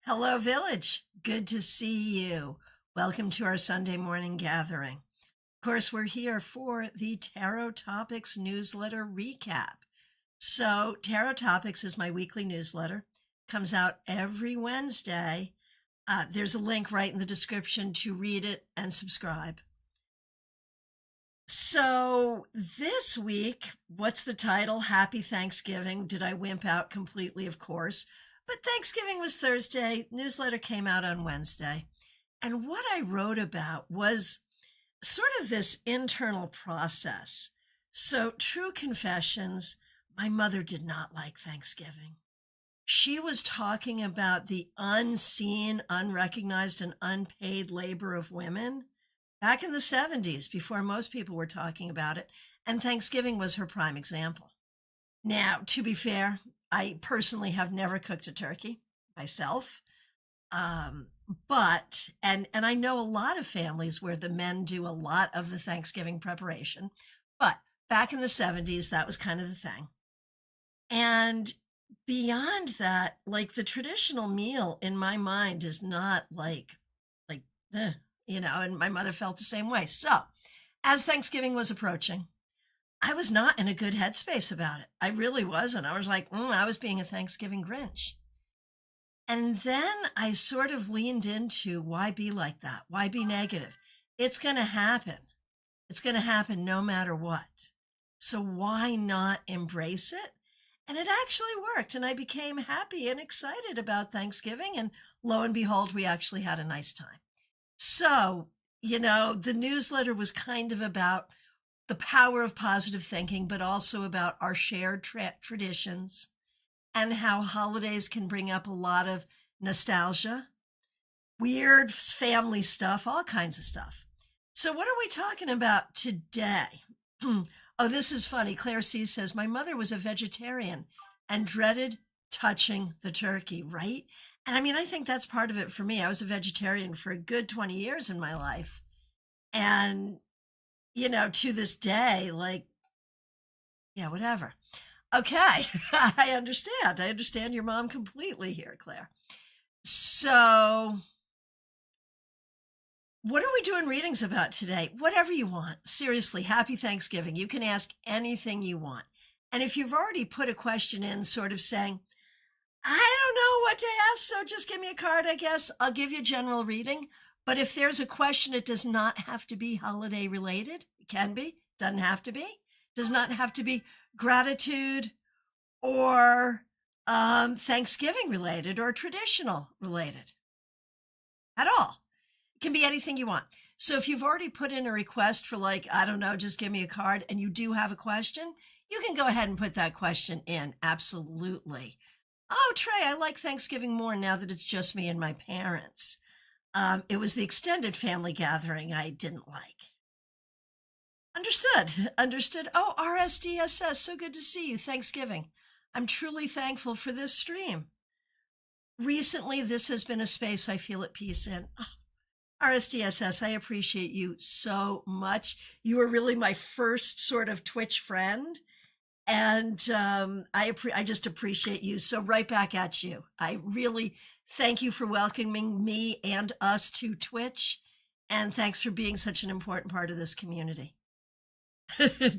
Hello, Village. Good to see you. Welcome to our Sunday morning gathering. Of course, we're here for the Tarot Topics newsletter recap. So, Tarot Topics is my weekly newsletter. Comes out every Wednesday. There's a link right in the description to read it and subscribe. So, this week, what's the title? Happy Thanksgiving. Did I wimp out completely? Of course. But Thanksgiving was Thursday. Newsletter came out on Wednesday. And what I wrote about was sort of this internal process. So, true confessions, my mother did not like Thanksgiving. She was talking about the unseen, unrecognized, and unpaid labor of women back in the 70s, before most people were talking about it. And Thanksgiving was her prime example. Now, to be fair, I personally have never cooked a turkey myself. But I know a lot of families where the men do a lot of the Thanksgiving preparation. But back in the 70s, that was kind of the thing. And beyond that, like the traditional meal in my mind is not and my mother felt the same way. So as Thanksgiving was approaching, I was not in a good headspace about it. I really wasn't. I was like, I was being a Thanksgiving Grinch. And then I sort of leaned into, why be like that? Why be negative? It's going to happen. It's going to happen no matter what. So why not embrace it? And it actually worked. And I became happy and excited about Thanksgiving. And lo and behold, we actually had a nice time. So, the newsletter was kind of about the power of positive thinking, but also about our shared traditions and how holidays can bring up a lot of nostalgia, weird family stuff, all kinds of stuff. So what are we talking about today? Oh, this is funny. Claire C says, my mother was a vegetarian and dreaded touching the turkey, right? And I think that's part of it for me. I was a vegetarian for a good 20 years in my life. And, to this day, whatever. Okay, I understand. I understand your mom completely here, Claire. So, what are we doing readings about today? Whatever you want. Seriously, happy Thanksgiving. You can ask anything you want. And if you've already put a question in sort of saying, I don't know what to ask, so just give me a card, I guess. I'll give you a general reading. But if there's a question, it does not have to be holiday related. It can be, doesn't have to be. Does not have to be gratitude or Thanksgiving related or traditional related at all. It can be anything you want. So if you've already put in a request for I don't know, just give me a card, and you do have a question, you can go ahead and put that question in. Absolutely. Oh, Trey, I like Thanksgiving more now that it's just me and my parents. It was the extended family gathering I didn't like. Understood. Oh, RSDSS, so good to see you. Thanksgiving. I'm truly thankful for this stream. Recently, this has been a space I feel at peace in. Oh, RSDSS, I appreciate you so much. You were really my first sort of Twitch friend. And I just appreciate you. So right back at you. I really thank you for welcoming me and us to Twitch. And thanks for being such an important part of this community.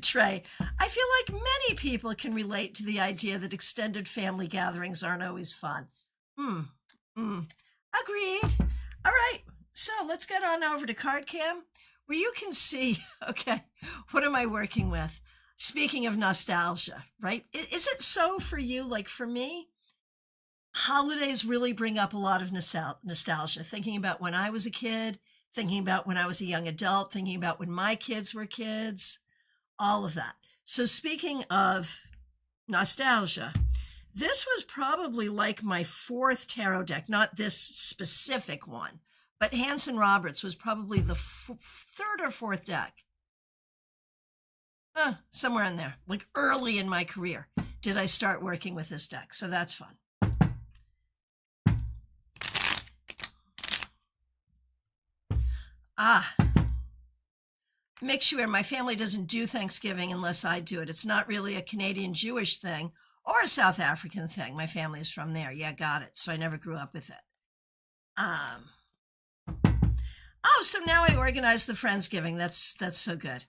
Trey, I feel like many people can relate to the idea that extended family gatherings aren't always fun. Agreed. All right. So let's get on over to CardCam, where you can see, okay, what am I working with? Speaking of nostalgia, right? Is it so for you? Like for me, holidays really bring up a lot of nostalgia. Thinking about when I was a kid, thinking about when I was a young adult, thinking about when my kids were kids, all of that. So speaking of nostalgia, this was probably like my fourth tarot deck, not this specific one, but Hanson Roberts was probably the third or fourth deck. Somewhere in there, like early in my career, did I start working with this deck. So that's fun. Make sure my family doesn't do Thanksgiving unless I do it. It's not really a Canadian Jewish thing or a South African thing. My family is from there. Yeah, got it. So I never grew up with it. Um, oh, so now I organize the Friendsgiving. That's so good.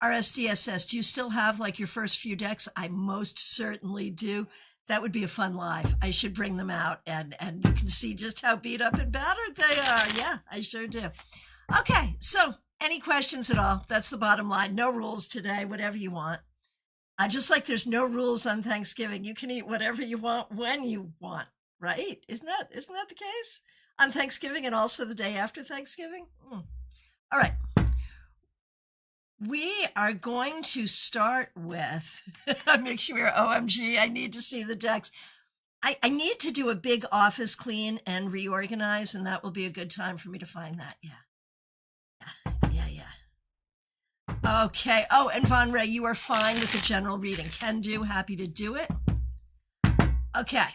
RSDSS, do you still have like your first few decks? I most certainly do. That would be a fun live. I should bring them out and you can see just how beat up and battered they are. Yeah, I sure do. Okay, so any questions at all? That's the bottom line. No rules today, whatever you want. Just like there's no rules on Thanksgiving. You can eat whatever you want when you want, right? Isn't that the case? On Thanksgiving and also the day after Thanksgiving? All right. We are going to start with, make sure, OMG, I need to see the decks. I need to do a big office clean and reorganize, and that will be a good time for me to find that. Yeah. Okay. Oh, and Von Ray, you are fine with the general reading. Can do, happy to do it. Okay.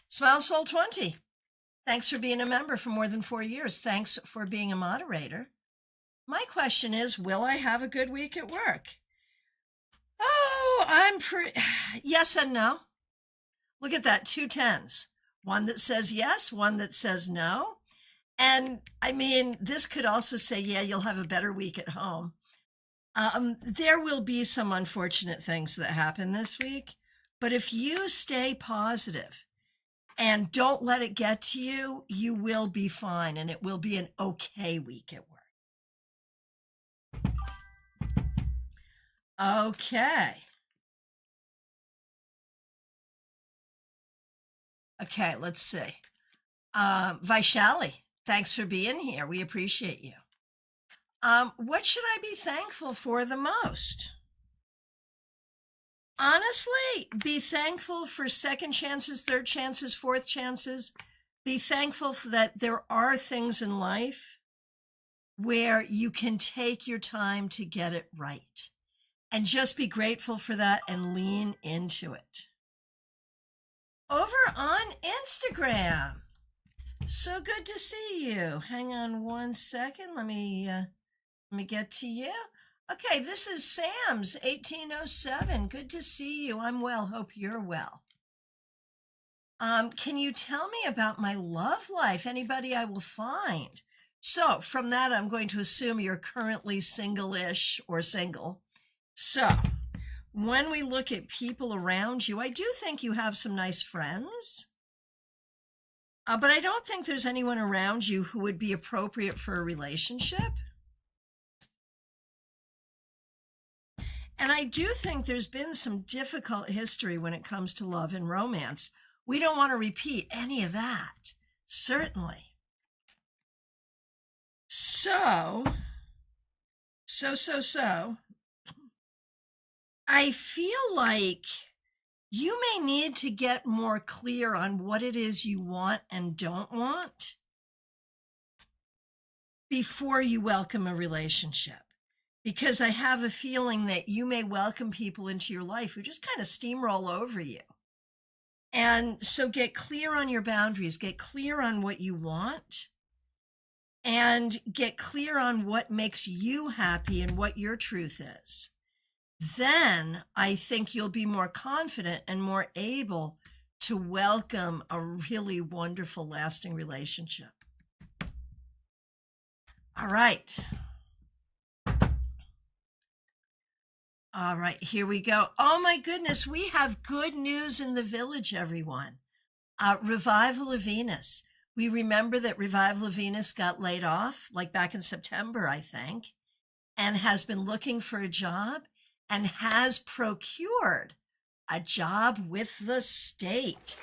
Smile Soul 20. Thanks for being a member for more than 4 years. Thanks for being a moderator. My question is, will I have a good week at work? Oh, yes and no. Look at that, 2 10s. One that says yes, one that says no. And I mean, this could also say, yeah, you'll have a better week at home. There will be some unfortunate things that happen this week, but if you stay positive and don't let it get to you, you will be fine, and it will be an okay week at work. Okay. Okay, let's see. Vaishali, thanks for being here. We appreciate you. What should I be thankful for the most? Honestly, be thankful for second chances, third chances, fourth chances. Be thankful that there are things in life where you can take your time to get it right. And just be grateful for that and lean into it. Over on Instagram. So good to see you. Hang on one second. Let me get to you. Okay, this is Sam's 1807. Good to see you. I'm well. Hope you're well. Can you tell me about my love life? Anybody I will find? So from that, I'm going to assume you're currently single-ish or single. So when we look at people around you, I do think you have some nice friends. But I don't think there's anyone around you who would be appropriate for a relationship. And I do think there's been some difficult history when it comes to love and romance. We don't want to repeat any of that, certainly. So, I feel like you may need to get more clear on what it is you want and don't want before you welcome a relationship. Because I have a feeling that you may welcome people into your life who just kind of steamroll over you. And so get clear on your boundaries, get clear on what you want, and get clear on what makes you happy and what your truth is. Then I think you'll be more confident and more able to welcome a really wonderful, lasting relationship. All right. All right, here we go. Oh my goodness, we have good news in the village, everyone. Revival of Venus. We remember that Revival of Venus got laid off, like back in September, I think, and has been looking for a job and has procured a job with the state.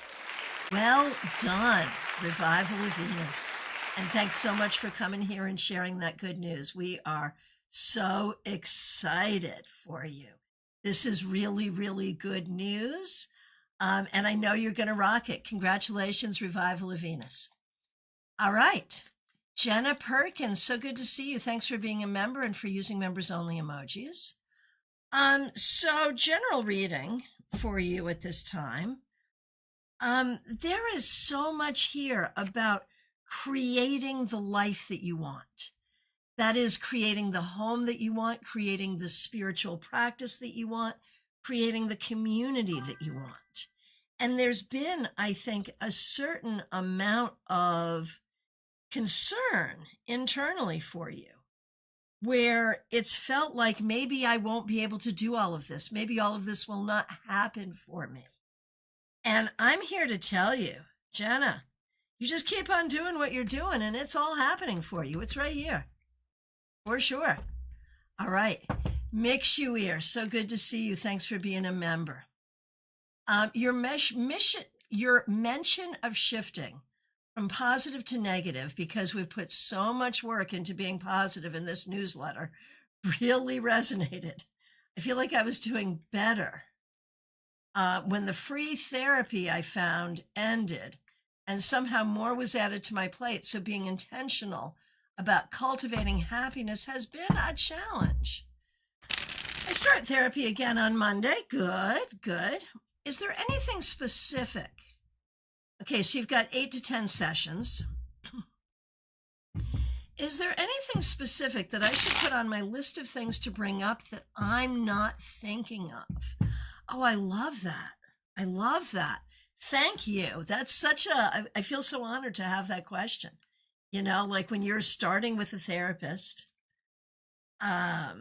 Well done, Revival of Venus. And thanks so much for coming here and sharing that good news. We are so excited for you. This is really, really good news. And I know you're going to rock it. Congratulations, Revival of Venus. All right. Jenna Perkins, so good to see you. Thanks for being a member and for using members only emojis. So general reading for you at this time. There is so much here about creating the life that you want. That is creating the home that you want, creating the spiritual practice that you want, creating the community that you want. And there's been, I think, a certain amount of concern internally for you, where it's felt like maybe I won't be able to do all of this. Maybe all of this will not happen for me. And I'm here to tell you, Jenna, you just keep on doing what you're doing and it's all happening for you. It's right here. For sure. All right. Mix you ear. So good to see you. Thanks for being a member. Your mention of shifting from positive to negative, because we've put so much work into being positive in this newsletter, really resonated. I feel like I was doing better when the free therapy I found ended and somehow more was added to my plate. So being intentional about cultivating happiness has been a challenge. I start therapy again on Monday. Good, good. Is there anything specific? Okay, so you've got 8 to 10 sessions. Is there anything specific that I should put on my list of things to bring up that I'm not thinking of? Oh, I love that. I love that. Thank you. That's I feel so honored to have that question. You know, like when you're starting with a therapist, I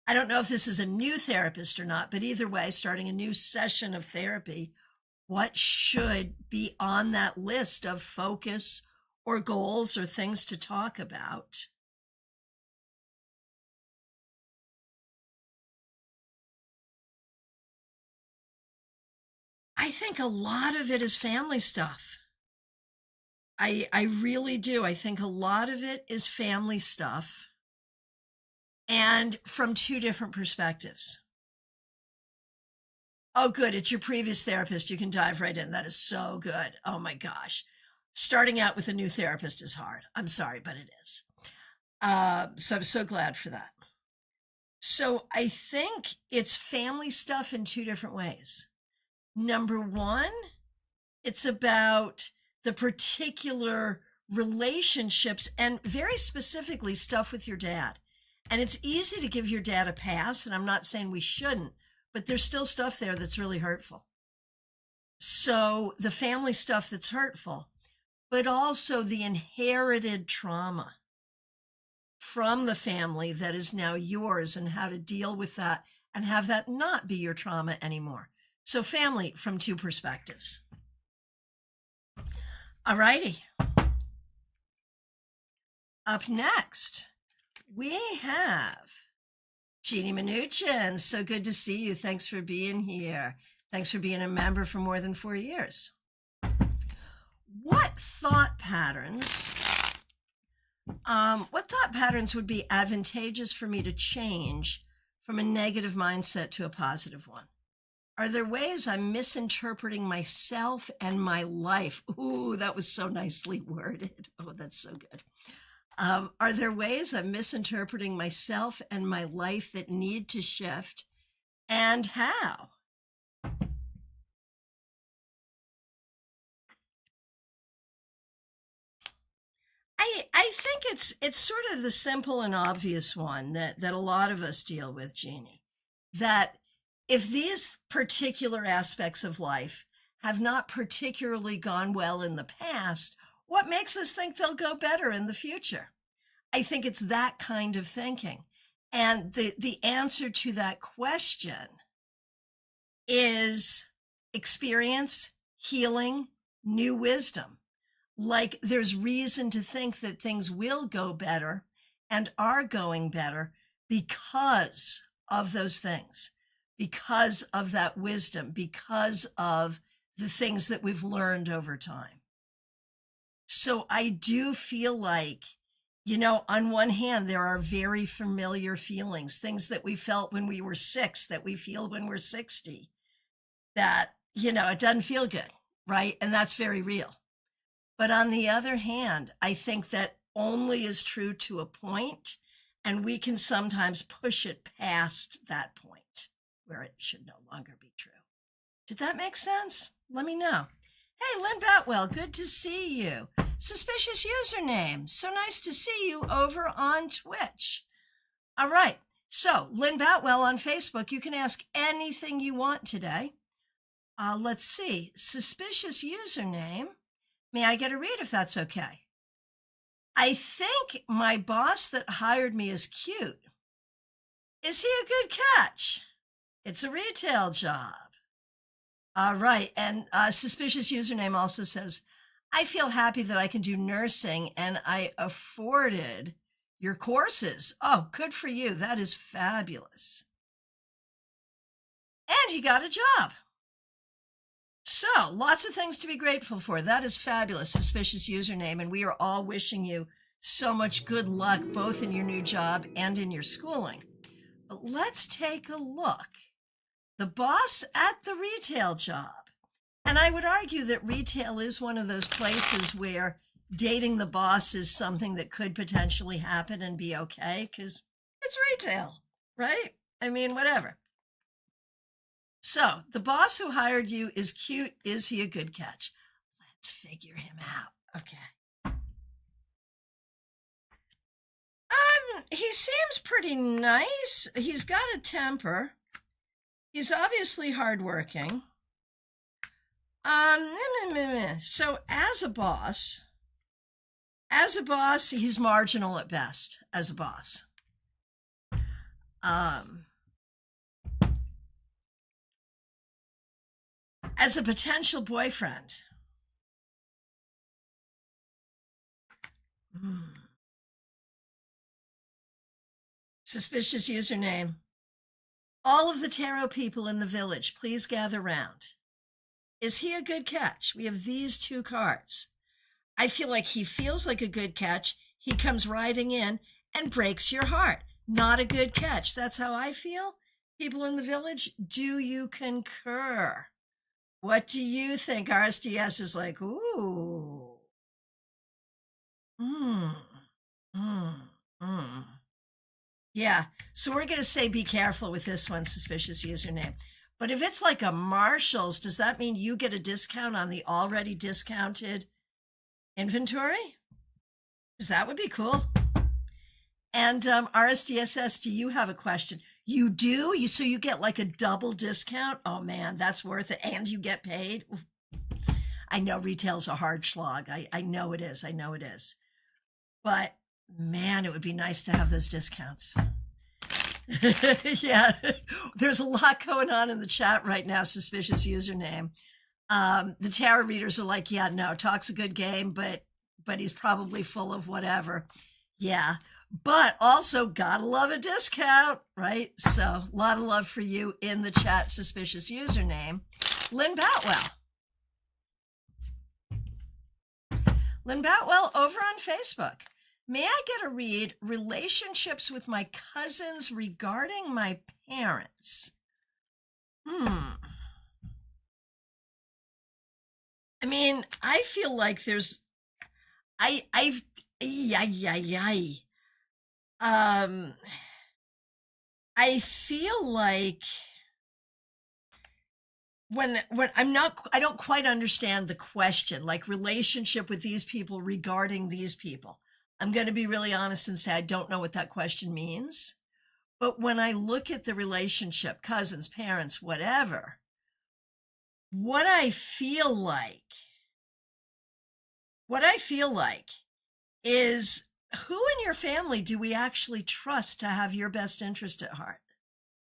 don't know if this is a new therapist or not, but either way, starting a new session of therapy, what should be on that list of focus or goals or things to talk about? I think a lot of it is family stuff. I really do. I think a lot of it is family stuff, and from 2 different perspectives. Oh, good. It's your previous therapist. You can dive right in. That is so good. Oh my gosh. Starting out with a new therapist is hard. I'm sorry, but it is. So I'm so glad for that. So I think it's family stuff in 2 different ways. Number 1, it's about the particular relationships and very specifically stuff with your dad. And it's easy to give your dad a pass, and I'm not saying we shouldn't, but there's still stuff there that's really hurtful. So the family stuff that's hurtful, but also the inherited trauma from the family that is now yours, and how to deal with that and have that not be your trauma anymore. So family from 2 perspectives. All righty. Up next, we have Jeannie Mnuchin. So good to see you. Thanks for being here. Thanks for being a member for more than 4 years. What thought patterns would be advantageous for me to change from a negative mindset to a positive one? Are there ways I'm misinterpreting myself and my life? Ooh, that was so nicely worded. Oh, that's so good. Are there ways I'm misinterpreting myself and my life that need to shift, and how? I think it's sort of the simple and obvious one that a lot of us deal with, Jeannie, that if these particular aspects of life have not particularly gone well in the past, what makes us think they'll go better in the future? I think it's that kind of thinking. And the answer to that question is experience, healing, new wisdom. Like there's reason to think that things will go better and are going better because of those things, because of that wisdom, because of the things that we've learned over time. So I do feel like, you know, on one hand, there are very familiar feelings, things that we felt when we were 6, that we feel when we're 60, that, you know, it doesn't feel good, right? And that's very real. But on the other hand, I think that only is true to a point, and we can sometimes push it past that point where it should no longer be true. Did that make sense? Let me know. Hey, Lynn Batwell, good to see you. Suspicious username. So nice to see you over on Twitch. All right. So, Lynn Batwell on Facebook, you can ask anything you want today. Let's see. Suspicious username. May I get a read if that's okay? I think my boss that hired me is cute. Is he a good catch? It's a retail job. All right. And suspicious username also says, I feel happy that I can do nursing and I afforded your courses. Oh, good for you. That is fabulous. And you got a job. So lots of things to be grateful for. That is fabulous, suspicious username. And we are all wishing you so much good luck, both in your new job and in your schooling. But let's take a look. The boss at the retail job. And I would argue that retail is one of those places where dating the boss is something that could potentially happen and be okay, because it's retail, right? I mean, whatever. So the boss who hired you is cute. Is he a good catch? Let's figure him out. Okay. He seems pretty nice. He's got a temper. He's obviously hardworking. So as a boss, he's marginal at best as a boss. As a potential boyfriend. Suspicious username. All of the tarot people in the village, please gather round. Is he a good catch? We have these two cards. I feel like he feels like a good catch. He comes riding in and breaks your heart. Not a good catch. That's how I feel. People in the village, do you concur? What do you think? RSDS is like, ooh. Yeah, so we're going to say be careful with this one, suspicious username. But if it's like a Marshall's, does that mean you get a discount on the already discounted inventory? Because that would be cool. And RSDSS, do you have a question? You do? So you get like a double discount? Oh man, that's worth it. And you get paid? I know retail's a hard slog. I know it is. I know it is. But man, it would be nice to have those discounts. Yeah, there's a lot going on in the chat right now, suspicious username. The tarot readers are like, yeah, no, talk's a good game, but he's probably full of whatever. Yeah, but also gotta love a discount, right? So a lot of love for you in the chat, suspicious username. Lynn Batwell. Lynn Batwell over on Facebook. May I get a read? Relationships with my cousins regarding my parents. I mean, I feel like there's, I feel like when I don't quite understand the question, like relationship with these people regarding these people. I'm going to be really honest and say I don't know what that question means. But when I look at the relationship, cousins, parents, whatever, what I feel like is, who in your family do we actually trust to have your best interest at heart?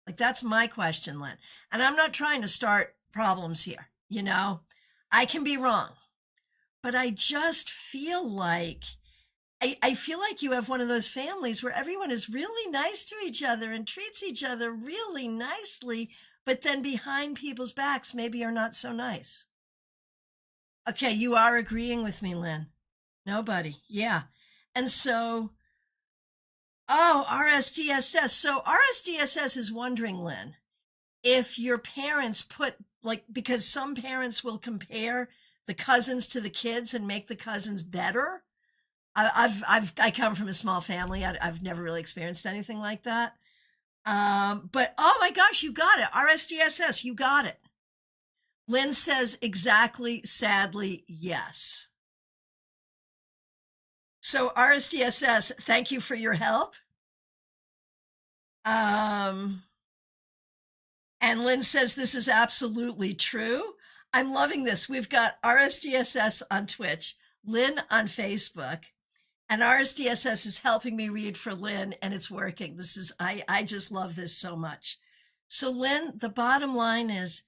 Like, that's my question, Lynn. And I'm not trying to start problems here. You know, I can be wrong, but I just feel like I feel like you have one of those families where everyone is really nice to each other and treats each other really nicely, but then behind people's backs maybe are not so nice. Okay, you are agreeing with me, Lynn. Nobody. Yeah. And so, RSDSS. So RSDSS is wondering, Lynn, if your parents put, like, because some parents will compare the cousins to the kids and make the cousins better. I come from a small family. I've never really experienced anything like that. But oh my gosh, you got it. RSDSS, you got it. Lynn says exactly, sadly, yes. So RSDSS, thank you for your help. And Lynn says this is absolutely true. I'm loving this. We've got RSDSS on Twitch, Lynn on Facebook, and RSDSS is helping me read for Lynn, and it's working. I just love this so much. So, Lynn, the bottom line is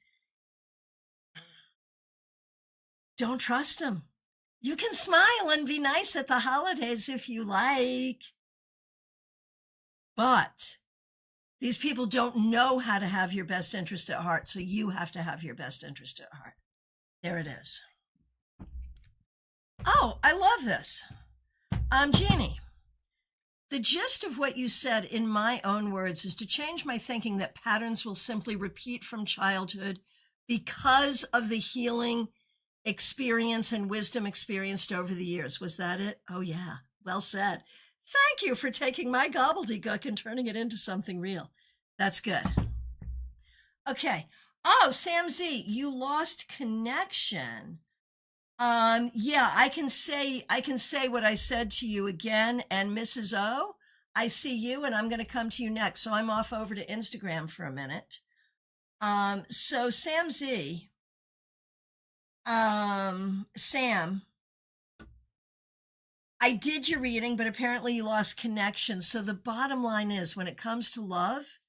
don't trust him. You can smile and be nice at the holidays if you like. But these people don't know how to have your best interest at heart, so you have to have your best interest at heart. There it is. Oh, I love this. Jeannie, the gist of what you said in my own words is to change my thinking that patterns will simply repeat from childhood because of the healing experience and wisdom experienced over the years. Was that it? Oh, yeah. Well said. Thank you for taking my gobbledygook and turning it into something real. That's good. Okay. Oh, Sam Z, you lost connection. Yeah, I can say what I said to you again. And Mrs. O, I see you, and I'm going to come to you next. So I'm off over to Instagram for a minute. So Sam Z, Sam, I did your reading, but apparently you lost connection. So the bottom line is, when it comes to love,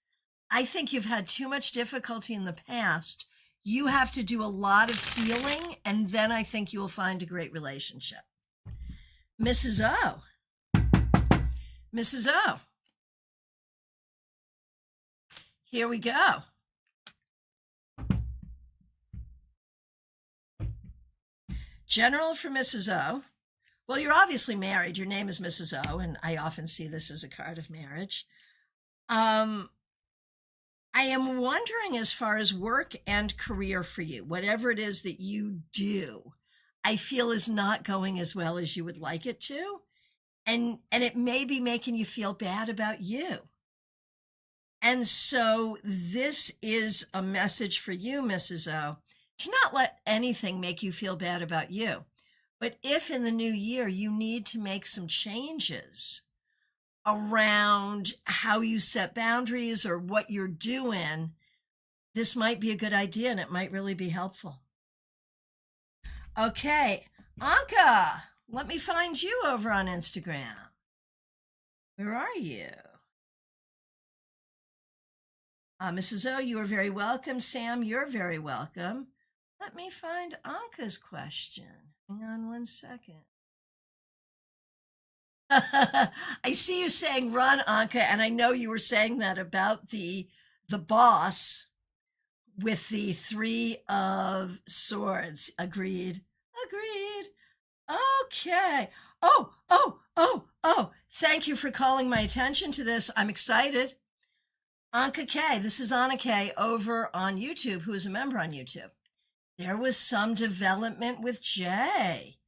I think you've had too much difficulty in the past. You have to do a lot of healing, and then I think you will find a great relationship. Mrs. O. Mrs. O. Here we go. General for Mrs. O. Well, you're obviously married. Your name is Mrs. O, and I often see this as a card of marriage. I am wondering, as far as work and career for you, whatever it is that you do, I feel is not going as well as you would like it to. And it may be making you feel bad about you. And so this is a message for you, Mrs. O, to not let anything make you feel bad about you. But if in the new year you need to make some changes around how you set boundaries or what you're doing, this might be a good idea, and it might really be helpful. Okay, Anka, let me find you over on Instagram. Where are you? Mrs. O, you are very welcome. Sam, you're very welcome. Let me find Anka's question. Hang on one second. I see you saying run, Anka, and I know you were saying that about the boss with the 3 of Swords. Agreed. Okay. Oh. Thank you for calling my attention to this. I'm excited. Anka K, this is Anna K over on YouTube, who is a member on YouTube. There was some development with Jay.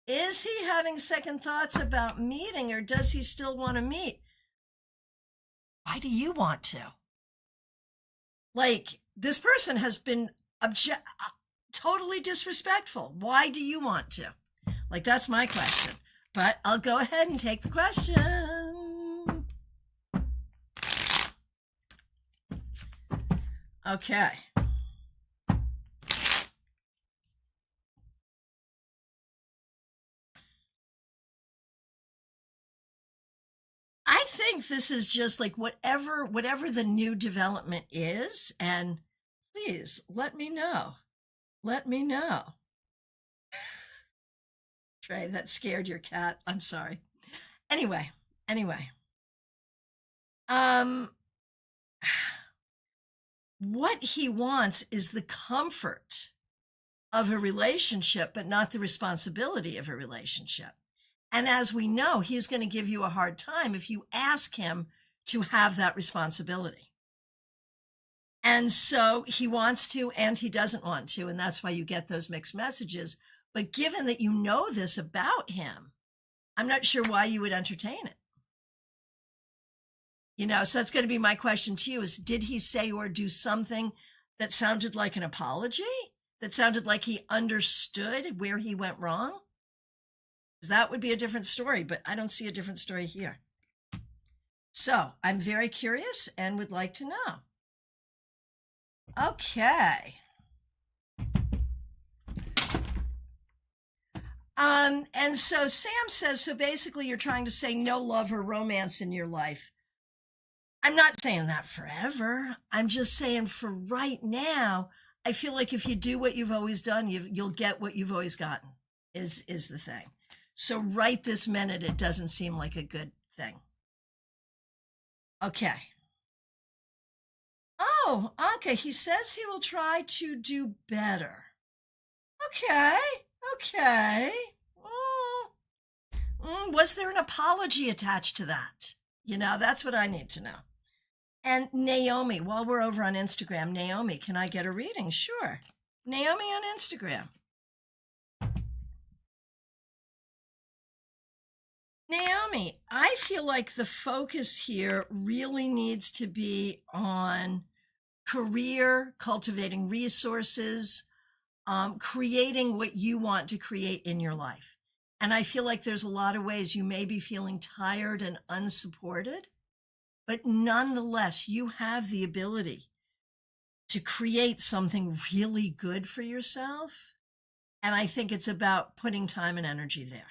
Is he having second thoughts about meeting, or does he still want to meet? Why do you want to? Like, this person has been totally disrespectful. Why do you want to? Like, that's my question. But I'll go ahead and take the question. Okay. I think this is just like whatever the new development is, and please let me know. Trey, that scared your cat. I'm sorry. Anyway. What he wants is the comfort of a relationship, but not the responsibility of a relationship. And as we know, he's going to give you a hard time if you ask him to have that responsibility. And so he wants to, and he doesn't want to. And that's why you get those mixed messages. But given that you know this about him, I'm not sure why you would entertain it. So that's going to be my question to you is, did he say or do something that sounded like an apology? That sounded like he understood where he went wrong? That would be a different story, but I don't see a different story here. So I'm very curious and would like to know. Okay. And so Sam says, so basically you're trying to say no love or romance in your life. I'm not saying that forever. I'm just saying for right now, I feel like if you do what you've always done, you'll get what you've always gotten is the thing. So right this minute, it doesn't seem like a good thing. Okay. Oh, Anka, he says he will try to do better. Okay. Okay. Was there an apology attached to that? That's what I need to know. And Naomi, while we're over on Instagram, Naomi, can I get a reading? Sure. Naomi on Instagram. Naomi, I feel like the focus here really needs to be on career, cultivating resources, creating what you want to create in your life. And I feel like there's a lot of ways you may be feeling tired and unsupported, but nonetheless, you have the ability to create something really good for yourself. And I think it's about putting time and energy there.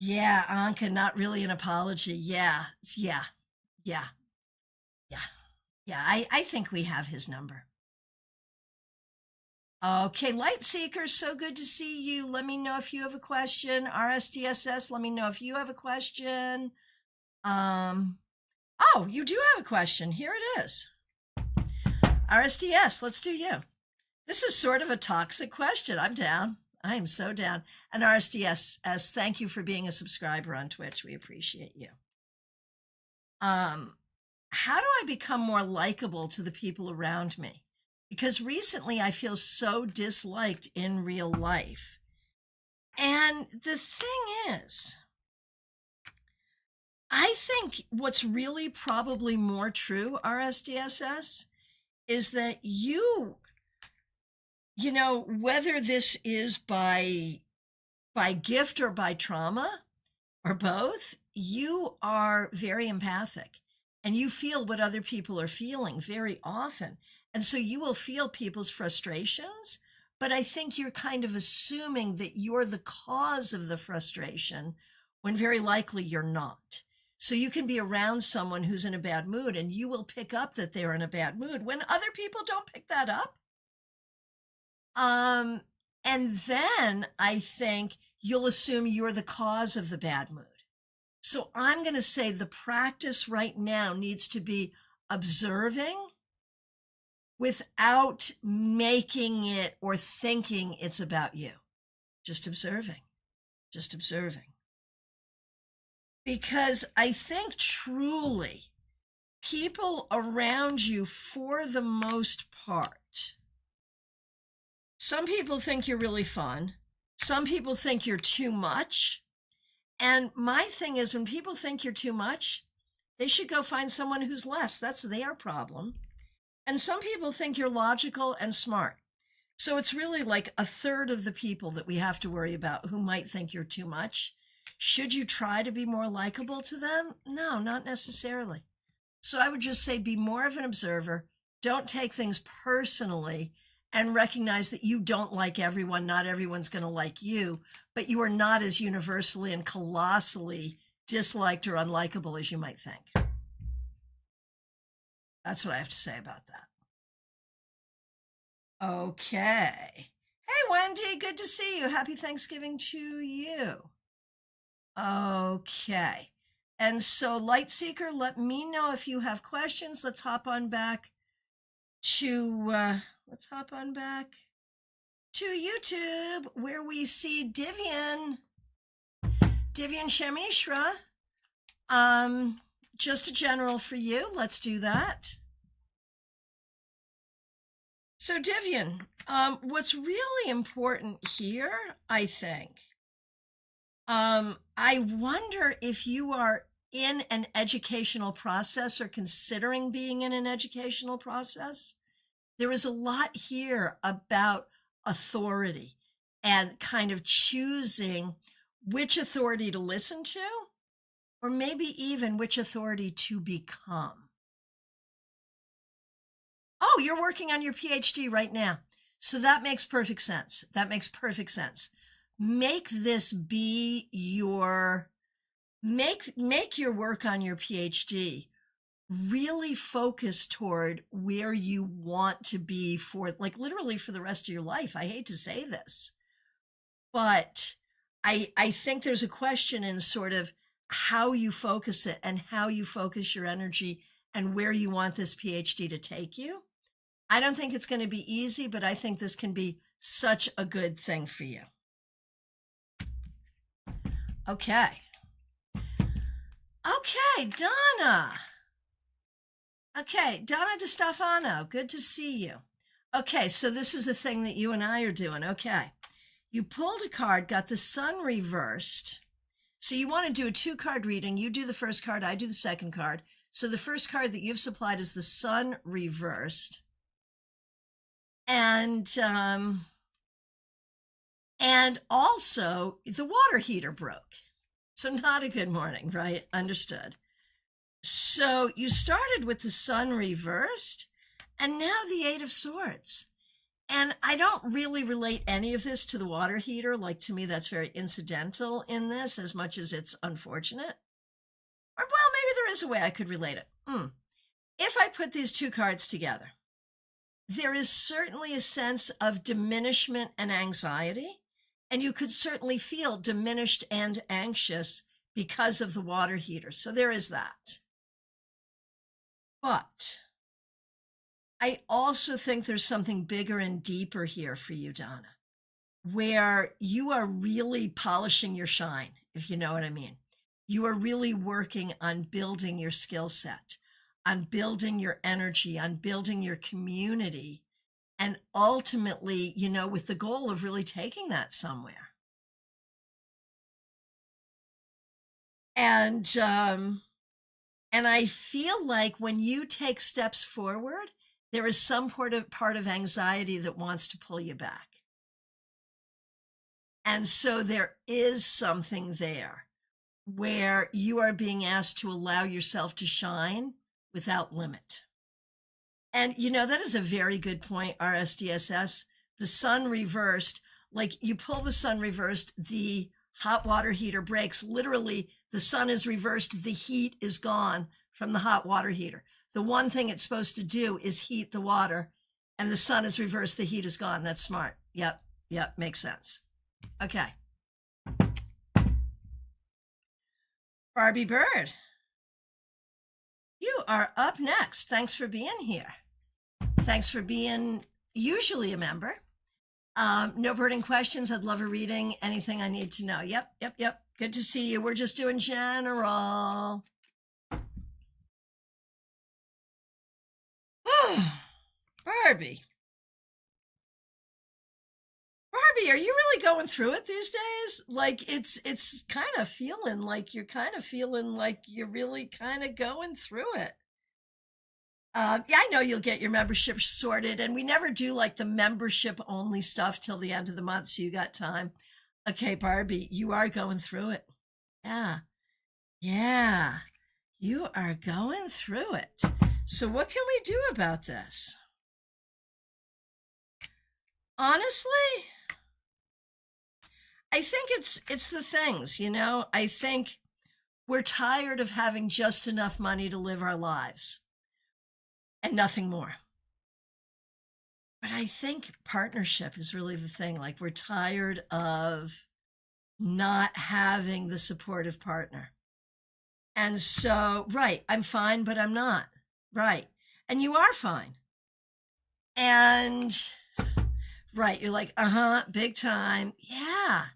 Yeah, Anka, not really an apology. Yeah, yeah, yeah, yeah, yeah. I think we have his number. Okay, Light Seeker, so good to see you. Let me know if you have a question. RSDSS, let me know if you have a question. Oh, you do have a question. Here it is. RSDS, let's do you. This is sort of a toxic question. I'm down. I am so down. And RSDS, thank you for being a subscriber on Twitch. We appreciate you. How do I become more likable to the people around me? Because recently I feel so disliked in real life. And the thing is, I think what's really probably more true, RSDSS, is that whether this is by gift or by trauma or both, you are very empathic and you feel what other people are feeling very often. And so you will feel people's frustrations, but I think you're kind of assuming that you're the cause of the frustration when very likely you're not. So you can be around someone who's in a bad mood and you will pick up that they're in a bad mood when other people don't pick that up. And then I think you'll assume you're the cause of the bad mood. So I'm going to say the practice right now needs to be observing without making it or thinking it's about you. Just observing, just observing. Because I think truly people around you, for the most part, some people think you're really fun. Some people think you're too much. And my thing is, when people think you're too much, they should go find someone who's less. That's their problem. And some people think you're logical and smart. So it's really like a third of the people that we have to worry about who might think you're too much. Should you try to be more likable to them? No, not necessarily. So I would just say be more of an observer. Don't take things personally and recognize that you don't like everyone. Not everyone's going to like you, but you are not as universally and colossally disliked or unlikable as you might think. That's what I have to say about that. Okay. Hey, Wendy, good to see you. Happy Thanksgiving to you. Okay. And so, Lightseeker, let me know if you have questions. Let's hop on back to YouTube, where we see Divyan Shamishra. Just a general for you. Let's do that. So Divyan, what's really important here, I think, I wonder if you are in an educational process or considering being in an educational process. There is a lot here about authority and kind of choosing which authority to listen to, or maybe even which authority to become. Oh, you're working on your PhD right now. So that makes perfect sense. That makes perfect sense. Make this be your make your work on your PhD really focus toward where you want to be for, like, literally for the rest of your life. I hate to say this, but I think there's a question in sort of how you focus it and how you focus your energy and where you want this PhD to take you. I don't think it's going to be easy, but I think this can be such a good thing for you. Okay. Okay, Donna. Okay, Donna DeStefano, good to see you. Okay, so this is the thing that you and I are doing. Okay, you pulled a card, got the sun reversed. So you want to do a 2-card reading. You do the first card, I do the second card. So the first card that you've supplied is the sun reversed. And also the water heater broke. So not a good morning, right? Understood. So you started with the sun reversed and now the 8 of Swords. And I don't really relate any of this to the water heater. Like, to me, that's very incidental in this, as much as it's unfortunate. Or, well, maybe there is a way I could relate it. If I put these 2 cards together, there is certainly a sense of diminishment and anxiety. And you could certainly feel diminished and anxious because of the water heater. So there is that. But I also think there's something bigger and deeper here for you, Donna, where you are really polishing your shine, if you know what I mean. You are really working on building your skill set, on building your energy, on building your community, and ultimately, you know, with the goal of really taking that somewhere. And I feel like when you take steps forward, there is some part of anxiety that wants to pull you back. And so there is something there where you are being asked to allow yourself to shine without limit. And, you know, that is a very good point, RSDSS. The sun reversed, like you pull the sun reversed, the hot water heater breaks. Literally, the sun is reversed, the heat is gone from the hot water heater. The one thing it's supposed to do is heat the water, and the sun is reversed, the heat is gone. That's smart. Yep, makes sense. Okay. Barbie Bird, you are up next. Thanks for being here. Thanks for being usually a member. No burning questions. I'd love a reading. Anything I need to know. Yep. Good to see you. We're just doing general. Barbie, are you really going through it these days? Like, it's kind of feeling like you're really kind of going through it. Yeah, I know you'll get your membership sorted, and we never do like the membership only stuff till the end of the month, so you got time. Okay, Barbie, you are going through it. Yeah, you are going through it. So what can we do about this? Honestly, I think it's the things, you know. I think we're tired of having just enough money to live our lives and nothing more. But I think partnership is really the thing. Like, we're tired of not having the supportive partner. And so, right, I'm fine, but I'm not. Right. And you are fine. And right, you're like, big time. Yeah.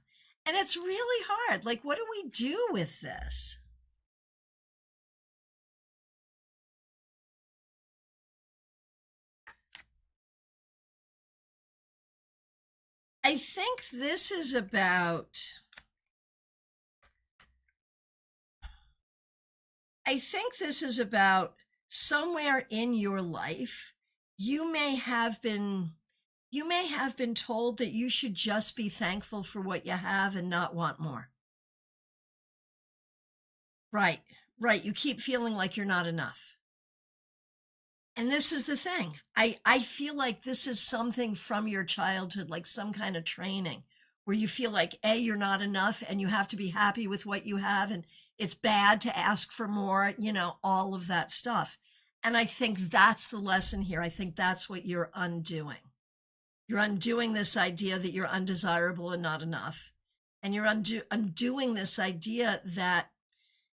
And it's really hard. Like, what do we do with this? I think this is about somewhere in your life, you may have been told that you should just be thankful for what you have and not want more. Right. You keep feeling like you're not enough. And this is the thing. I feel like this is something from your childhood, like some kind of training where you feel like, A, you're not enough and you have to be happy with what you have. And it's bad to ask for more, all of that stuff. And I think that's the lesson here. I think that's what you're undoing. You're undoing this idea that you're undesirable and not enough. And you're undoing this idea that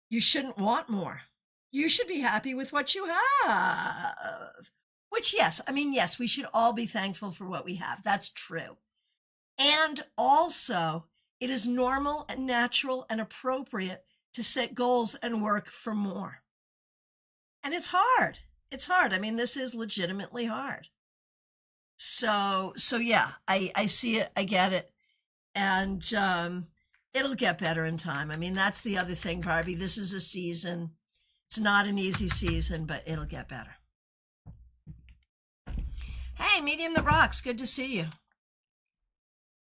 you shouldn't want more. You should be happy with what you have. Which, yes, yes, we should all be thankful for what we have. That's true. And also, it is normal and natural and appropriate to set goals and work for more. And it's hard. It's hard. This is legitimately hard. So yeah, I see it. I get it. And it'll get better in time. That's the other thing, Barbie. This is a season. It's not an easy season, but it'll get better. Hey, Medium that Rocks, good to see you.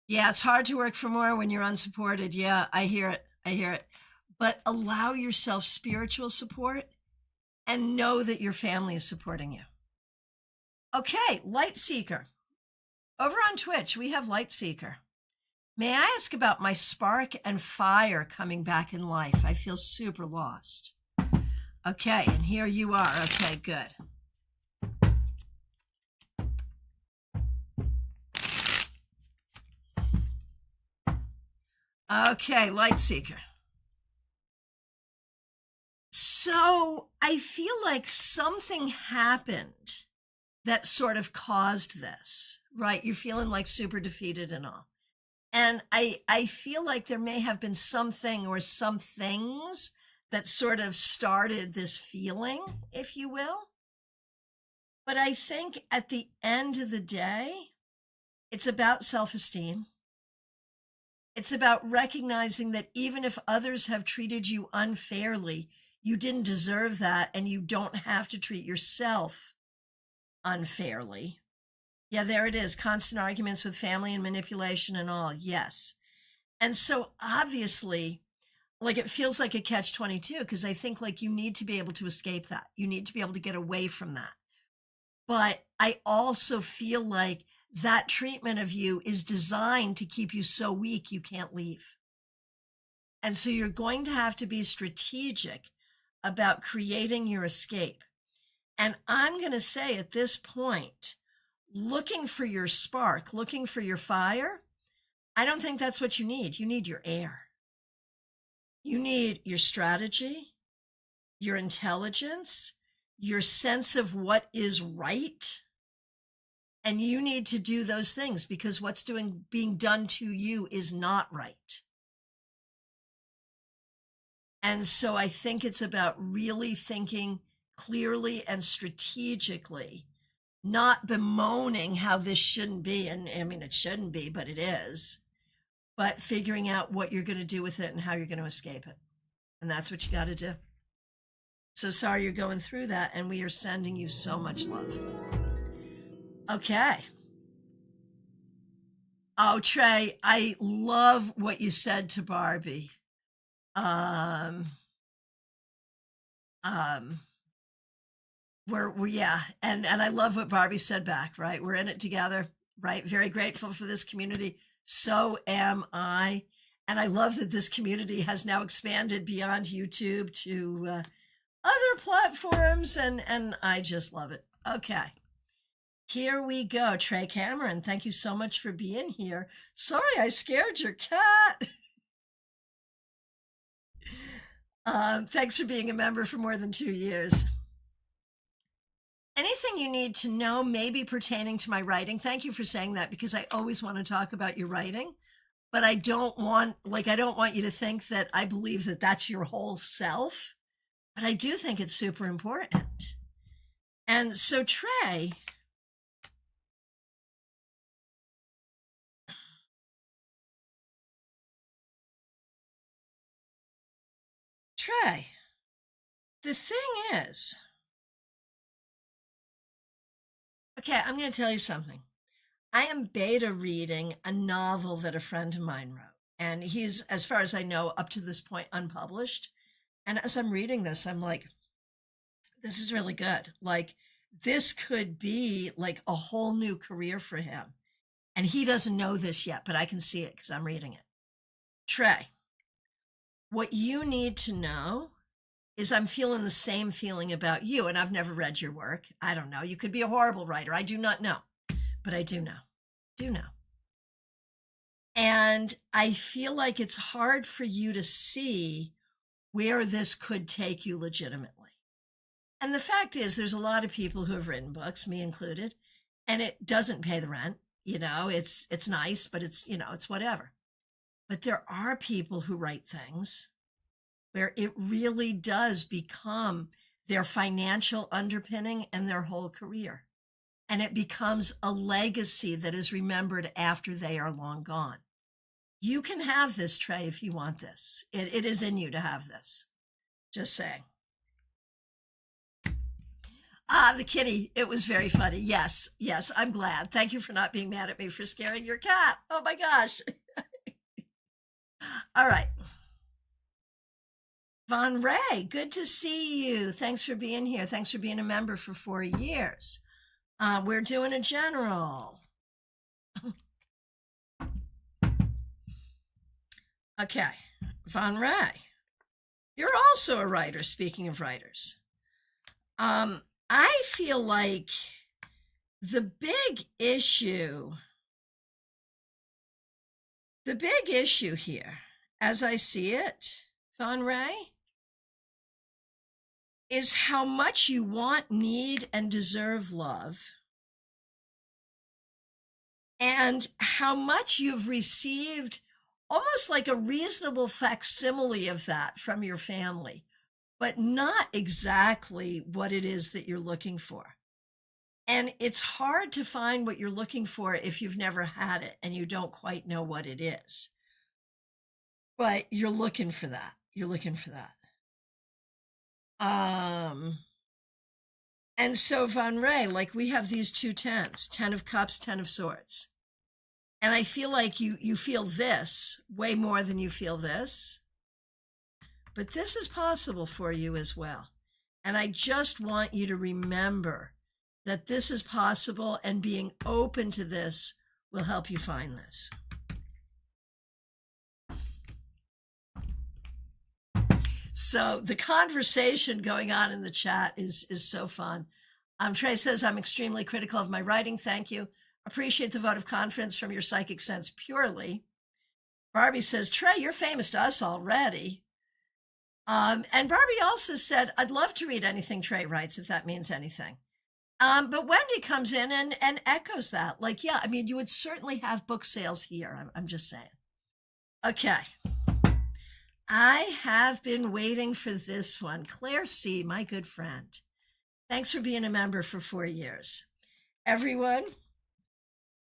Yeah, it's hard to work for more when you're unsupported. Yeah, I hear it. But allow yourself spiritual support and know that your family is supporting you. Okay, Light Seeker. Over on Twitch, we have Light Seeker. May I ask about my spark and fire coming back in life? I feel super lost. Okay, and here you are. Okay, good. Okay, Light Seeker. So I feel like something happened that sort of caused this, right? You're feeling like super defeated and all. And I feel like there may have been something or some things that sort of started this feeling, if you will. But I think at the end of the day, it's about self-esteem. It's about recognizing that even if others have treated you unfairly, you didn't deserve that, and you don't have to treat yourself unfairly. Yeah, there it is. Constant arguments with family and manipulation and all. Yes. And so obviously, like, it feels like a catch-22, because I think like you need to be able to escape that. You need to be able to get away from that. But I also feel like that treatment of you is designed to keep you so weak you can't leave. And so you're going to have to be strategic about creating your escape. And I'm going to say at this point, looking for your spark, looking for your fire, I don't think that's what you need. You need your air. You need your strategy, your intelligence, your sense of what is right. And you need to do those things, because what's being done to you is not right. And so I think it's about really thinking clearly and strategically, not bemoaning how this shouldn't be. And it shouldn't be, but it is. But figuring out what you're going to do with it and how you're going to escape it. And that's what you got to do. So sorry you're going through that, and we are sending you so much love. Okay. Oh, Trey, I love what you said to Barbie. Yeah, and I love what Barbie said back, right? We're in it together, right? Very grateful for this community. So am I. And I love that this community has now expanded beyond YouTube to other platforms, and I just love it. Okay. Here we go. Trey Cameron, thank you so much for being here. Sorry, I scared your cat. Thanks for being a member for more than 2 years. Anything you need to know, maybe pertaining to my writing. Thank you for saying that, because I always want to talk about your writing, but I don't want you to think that I believe that that's your whole self, but I do think it's super important. And so Trey, the thing is, okay, I'm going to tell you something. I am beta reading a novel that a friend of mine wrote, and he's, as far as I know, up to this point, unpublished. And as I'm reading this, I'm like, this is really good. Like, this could be like a whole new career for him. And he doesn't know this yet, but I can see it because I'm reading it. Trey, what you need to know is I'm feeling the same feeling about you. And I've never read your work. I don't know. You could be a horrible writer. I do not know, but I do know. Do know. And I feel like it's hard for you to see where this could take you legitimately. And the fact is, there's a lot of people who have written books, me included, and it doesn't pay the rent. You know, it's nice, but it's, you know, it's whatever. But there are people who write things where it really does become their financial underpinning and their whole career. And it becomes a legacy that is remembered after they are long gone. You can have this, Trey, if you want this. It is in you to have this. Just saying. The kitty, it was very funny. Yes, I'm glad. Thank you for not being mad at me for scaring your cat. Oh my gosh. All right. Von Ray, good to see you. Thanks for being here. Thanks for being a member for 4 years. We're doing a general. Okay, Von Ray, you're also a writer, speaking of writers. I feel like the big issue here, as I see it, Von Ray, is how much you want, need, and deserve love, and how much you've received almost like a reasonable facsimile of that from your family, but not exactly what it is that you're looking for. And it's hard to find what you're looking for if you've never had it and you don't quite know what it is. But you're looking for that. You're looking for that. And so, Von Ray, like we have these two tens, 10 of Cups, 10 of Swords. And I feel like you feel this way more than you feel this. But this is possible for you as well. And I just want you to remember that this is possible, and being open to this will help you find this. So the conversation going on in the chat is so fun. Trey says, I'm extremely critical of my writing. Thank you. Appreciate the vote of confidence from your psychic sense purely. Barbie says, Trey, you're famous to us already. And Barbie also said, I'd love to read anything Trey writes, if that means anything. But Wendy comes in and echoes that. Like, yeah, I mean, you would certainly have book sales here. I'm just saying. Okay. I have been waiting for this one. Claire C., my good friend. Thanks for being a member for 4 years. Everyone.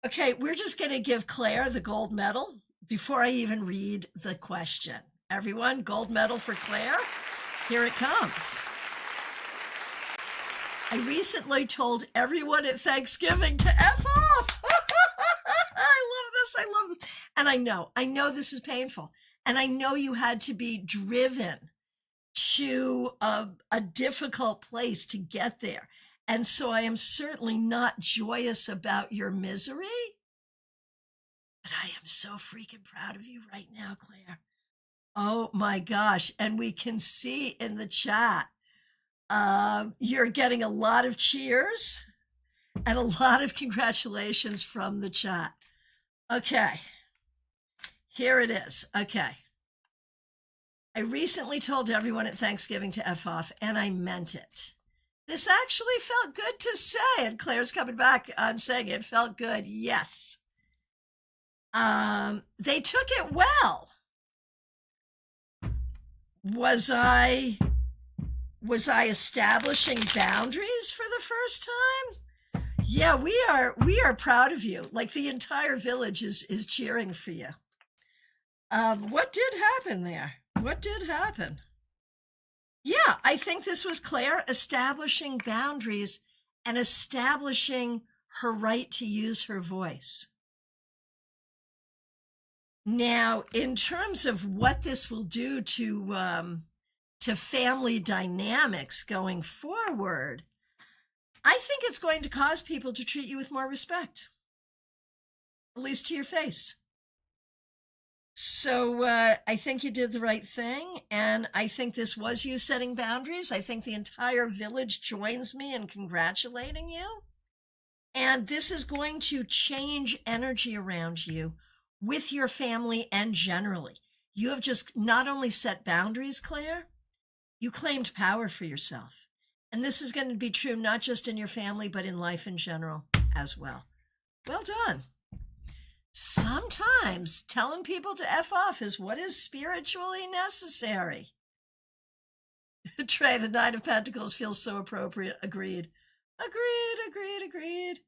Okay, we're just going to give Claire the gold medal before I even read the question. Everyone, gold medal for Claire. Here it comes. I recently told everyone at Thanksgiving to F off. I love this. And I know this is painful. And I know you had to be driven to a difficult place to get there. And so I am certainly not joyous about your misery, but I am so freaking proud of you right now, Claire. Oh my gosh. And we can see in the chat, you're getting a lot of cheers and a lot of congratulations from the chat. Okay. Here it is. Okay. I recently told everyone at Thanksgiving to F off, and I meant it. This actually felt good to say. And Claire's coming back on saying it felt good. Yes. They took it well. Was I establishing boundaries for the first time? Yeah, we are proud of you. Like the entire village is cheering for you. What did happen there? What did happen? Yeah, I think this was Claire establishing boundaries and establishing her right to use her voice. Now, in terms of what this will do to family dynamics going forward, I think it's going to cause people to treat you with more respect, at least to your face. So I think you did the right thing. And I think this was you setting boundaries. I think the entire village joins me in congratulating you. And this is going to change energy around you with your family and generally. You have just not only set boundaries, Claire, you claimed power for yourself. And this is going to be true not just in your family, but in life in general as well. Well done. Sometimes telling people to F off is what is spiritually necessary. Trey, the Knight of Pentacles feels so appropriate. Agreed. Agreed.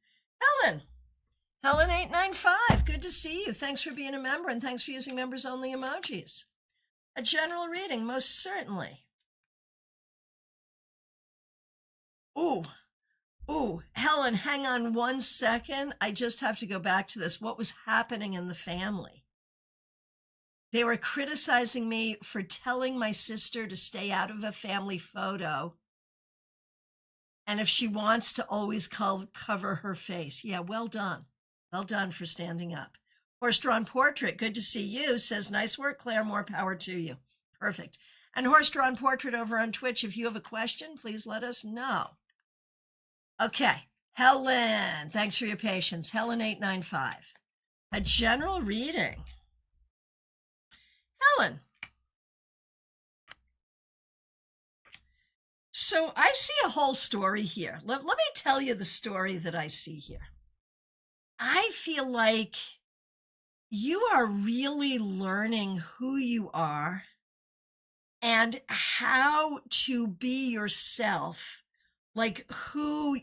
Helen 895, good to see you. Thanks for being a member and thanks for using members only emojis. A general reading, most certainly. Ooh, Helen, hang on 1 second. I just have to go back to this. What was happening in the family? They were criticizing me for telling my sister to stay out of a family photo. And if she wants to always cover her face. Yeah, well done. Well done for standing up. Horse-drawn portrait, good to see you. Says, nice work, Claire. More power to you. Perfect. And horse-drawn portrait over on Twitch, if you have a question, please let us know. Okay, Helen, thanks for your patience. Helen 895. A general reading. Helen. So I see a whole story here. Let me tell you the story that I see here. I feel like you are really learning who you are and how to be yourself, like who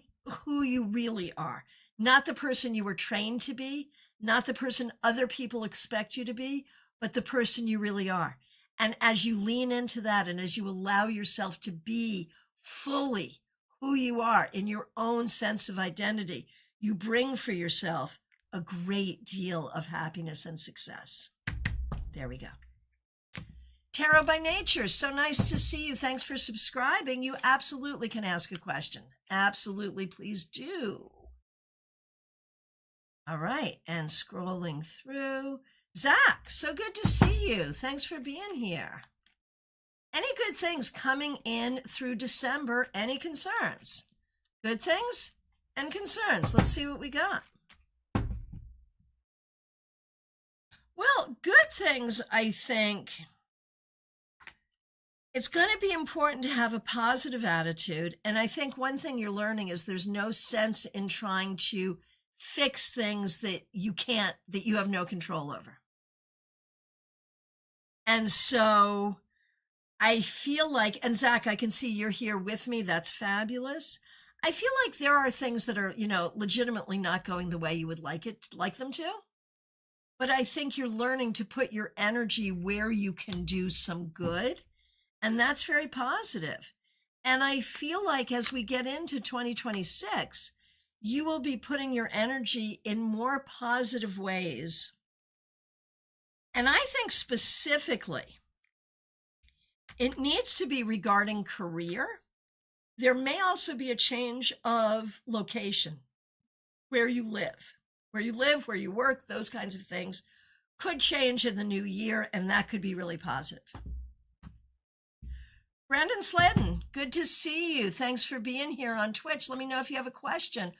you really are. Not the person you were trained to be, not the person other people expect you to be, but the person you really are. And as you lean into that and as you allow yourself to be fully who you are in your own sense of identity, you bring for yourself a great deal of happiness and success. There we go. Tarot by Nature, so nice to see you. Thanks for subscribing. You absolutely can ask a question. Absolutely, please do. All right, and scrolling through. Zach, so good to see you. Thanks for being here. Any good things coming in through December? Any concerns? Good things and concerns. Let's see what we got. Well, good things, I think. It's going to be important to have a positive attitude. And I think one thing you're learning is there's no sense in trying to fix things that you have no control over. And so I feel like, and Zach, I can see you're here with me. That's fabulous. I feel like there are things that are, legitimately not going the way you would like them to. But I think you're learning to put your energy where you can do some good. And that's very positive. And I feel like as we get into 2026, you will be putting your energy in more positive ways. And I think specifically, it needs to be regarding career. There may also be a change of location, where you live, where you work, those kinds of things could change in the new year, and that could be really positive. Brandon Sledden, good to see you. Thanks for being here on Twitch. Let me know if you have a question.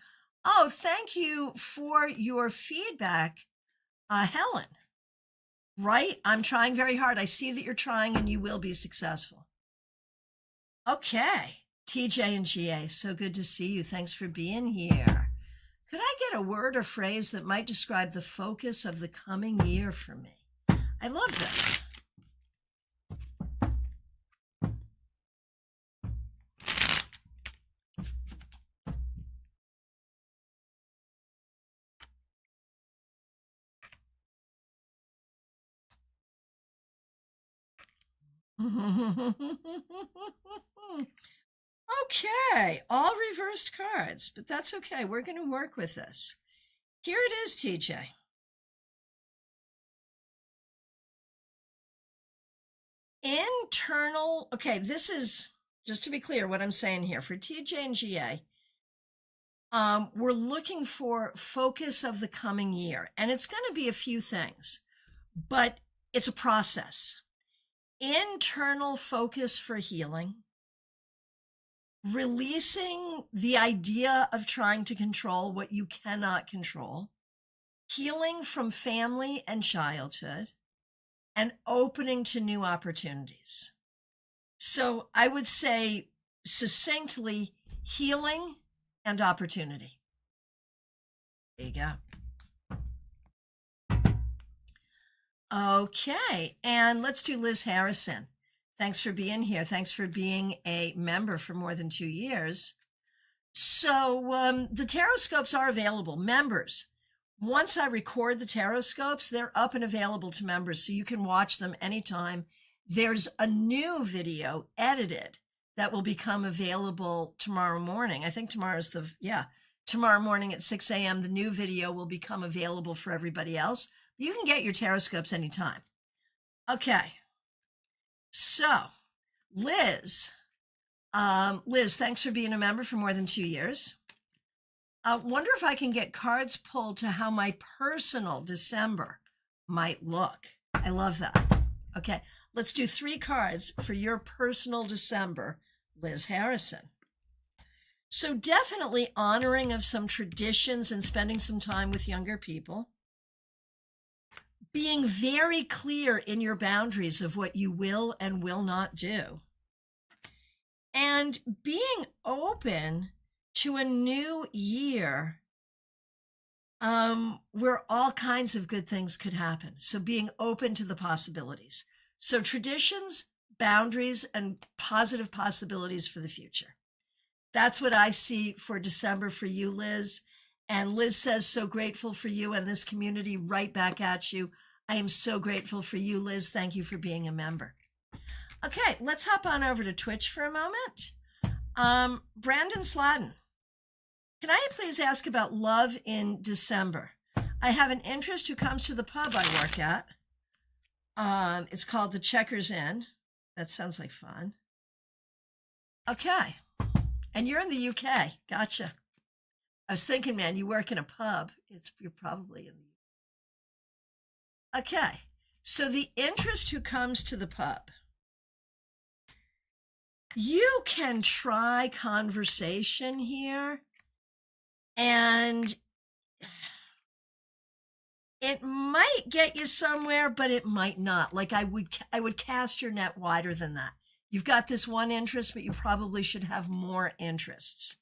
Oh, thank you for your feedback, Helen. Right? I'm trying very hard. I see that you're trying and you will be successful. Okay. TJ and GA, so good to see you. Thanks for being here. Could I get a word or phrase that might describe the focus of the coming year for me? I love this. Okay, all reversed cards, but that's okay. We're going to work with this. Here it is, TJ. Internal, okay, this is, just to be clear, what I'm saying here for TJ and GA, We're looking for focus of the coming year, and it's going to be a few things, but it's a process. Internal focus for healing, releasing the idea of trying to control what you cannot control, healing from family and childhood, and opening to new opportunities. So I would say succinctly, healing and opportunity. There you go. Okay, and let's do Liz Harrison. Thanks for being here. Thanks for being a member for more than 2 years. So the tarot scopes are available. Members, once I record the tarot scopes, they're up and available to members, so you can watch them anytime. There's a new video edited that will become available tomorrow morning. I think tomorrow's tomorrow morning at 6 a.m. The new video will become available for everybody else. You can get your tarot scopes anytime. Okay. So, Liz, thanks for being a member for more than 2 years. I wonder if I can get cards pulled to how my personal December might look. I love that. Okay, let's do 3 cards for your personal December, Liz Harrison. So definitely honoring of some traditions and spending some time with younger people. Being very clear in your boundaries of what you will and will not do. And being open to a new year where all kinds of good things could happen. So being open to the possibilities. So traditions, boundaries, and positive possibilities for the future. That's what I see for December for you, Liz. And Liz says, so grateful for you and this community, right back at you. I am so grateful for you, Liz. Thank you for being a member. Okay, let's hop on over to Twitch for a moment. Brandon Sladden, can I please ask about love in December? I have an interest who comes to the pub I work at. It's called the Checkers Inn. That sounds like fun. Okay, and you're in the UK. Gotcha. I was thinking, man, you work in a pub. You're probably in the UK. Okay, so the interest who comes to the pub. You can try conversation here, and it might get you somewhere, but it might not. Like I would cast your net wider than that. You've got this one interest, but you probably should have more interests.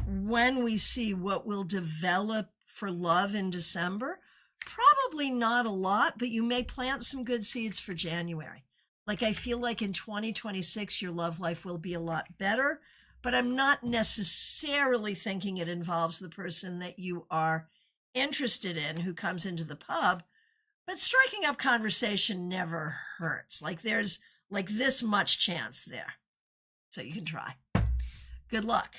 When we see what will develop for love in December, probably not a lot, but you may plant some good seeds for January. Like I feel like in 2026, your love life will be a lot better, but I'm not necessarily thinking it involves the person that you are interested in who comes into the pub, but striking up conversation never hurts. Like there's like this much chance there. So you can try. Good luck.